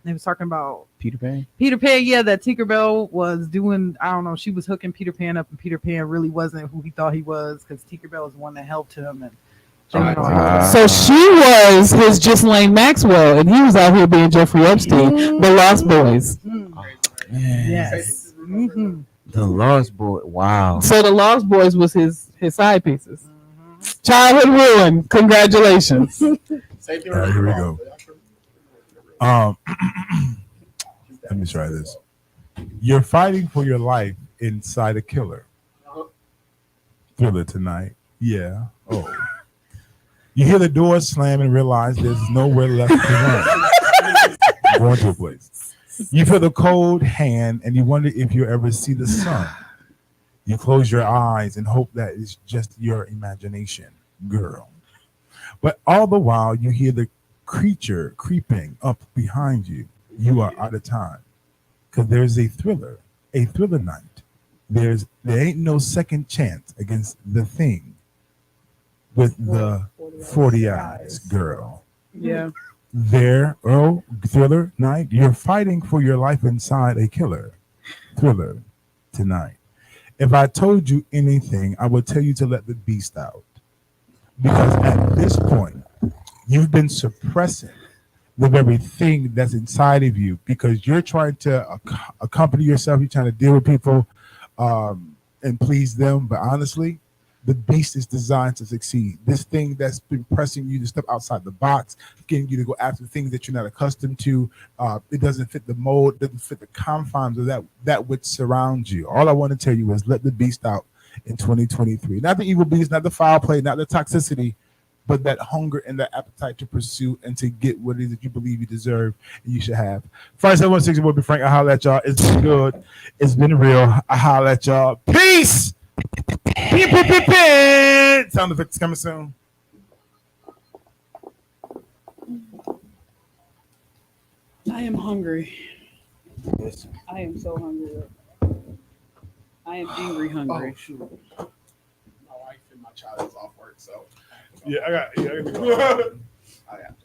they was talking about Peter Pan. Peter Pan. Yeah, that Tinkerbell was doing. I don't know. She was hooking Peter Pan up, and Peter Pan really wasn't who he thought he was, because Tinkerbell was the one that helped him. And so she was his Ghislaine Maxwell, and he was out here being Jeffrey Epstein, the Lost Boys. Yes. Mm-hmm. The Lost Boy. Wow. So the Lost Boys was his side pieces. Childhood ruin. Congratulations. All right, here we go. Let me try this. You're fighting for your life inside a killer. Thriller tonight. Yeah. Oh. You hear the door slam and realize there's nowhere left to run. Going to a place. You feel the cold hand and you wonder if you'll ever see the sun. You close your eyes and hope that it's just your imagination, girl. But all the while you hear the creature creeping up behind you. You are out of time. Because there's a thriller night. There ain't no second chance against the thing with the 40 eyes, girl. Yeah. There, thriller night. You're fighting for your life inside a killer. Thriller tonight. If I told you anything, I would tell you to let the beast out. Because at this point, you've been suppressing the very thing that's inside of you because you're trying to accompany yourself. You're trying to deal with people and please them. But honestly, the beast is designed to succeed. This thing that's been pressing you to step outside the box, getting you to go after things that you're not accustomed to. It doesn't fit the mold, doesn't fit the confines of that which surrounds you. All I want to tell you is let the beast out in 2023. Not the evil beast, not the foul play, not the toxicity, but that hunger and that appetite to pursue and to get what it is that you believe you deserve and you should have. 5716, your boy, Frank. I holler at y'all. It's been good. It's been real. I holler at y'all. Peace. Sound effects coming soon. I am hungry. I am so hungry. I am angry hungry. Oh, shoot. My wife and my child is off work, so. Yeah, I got I have to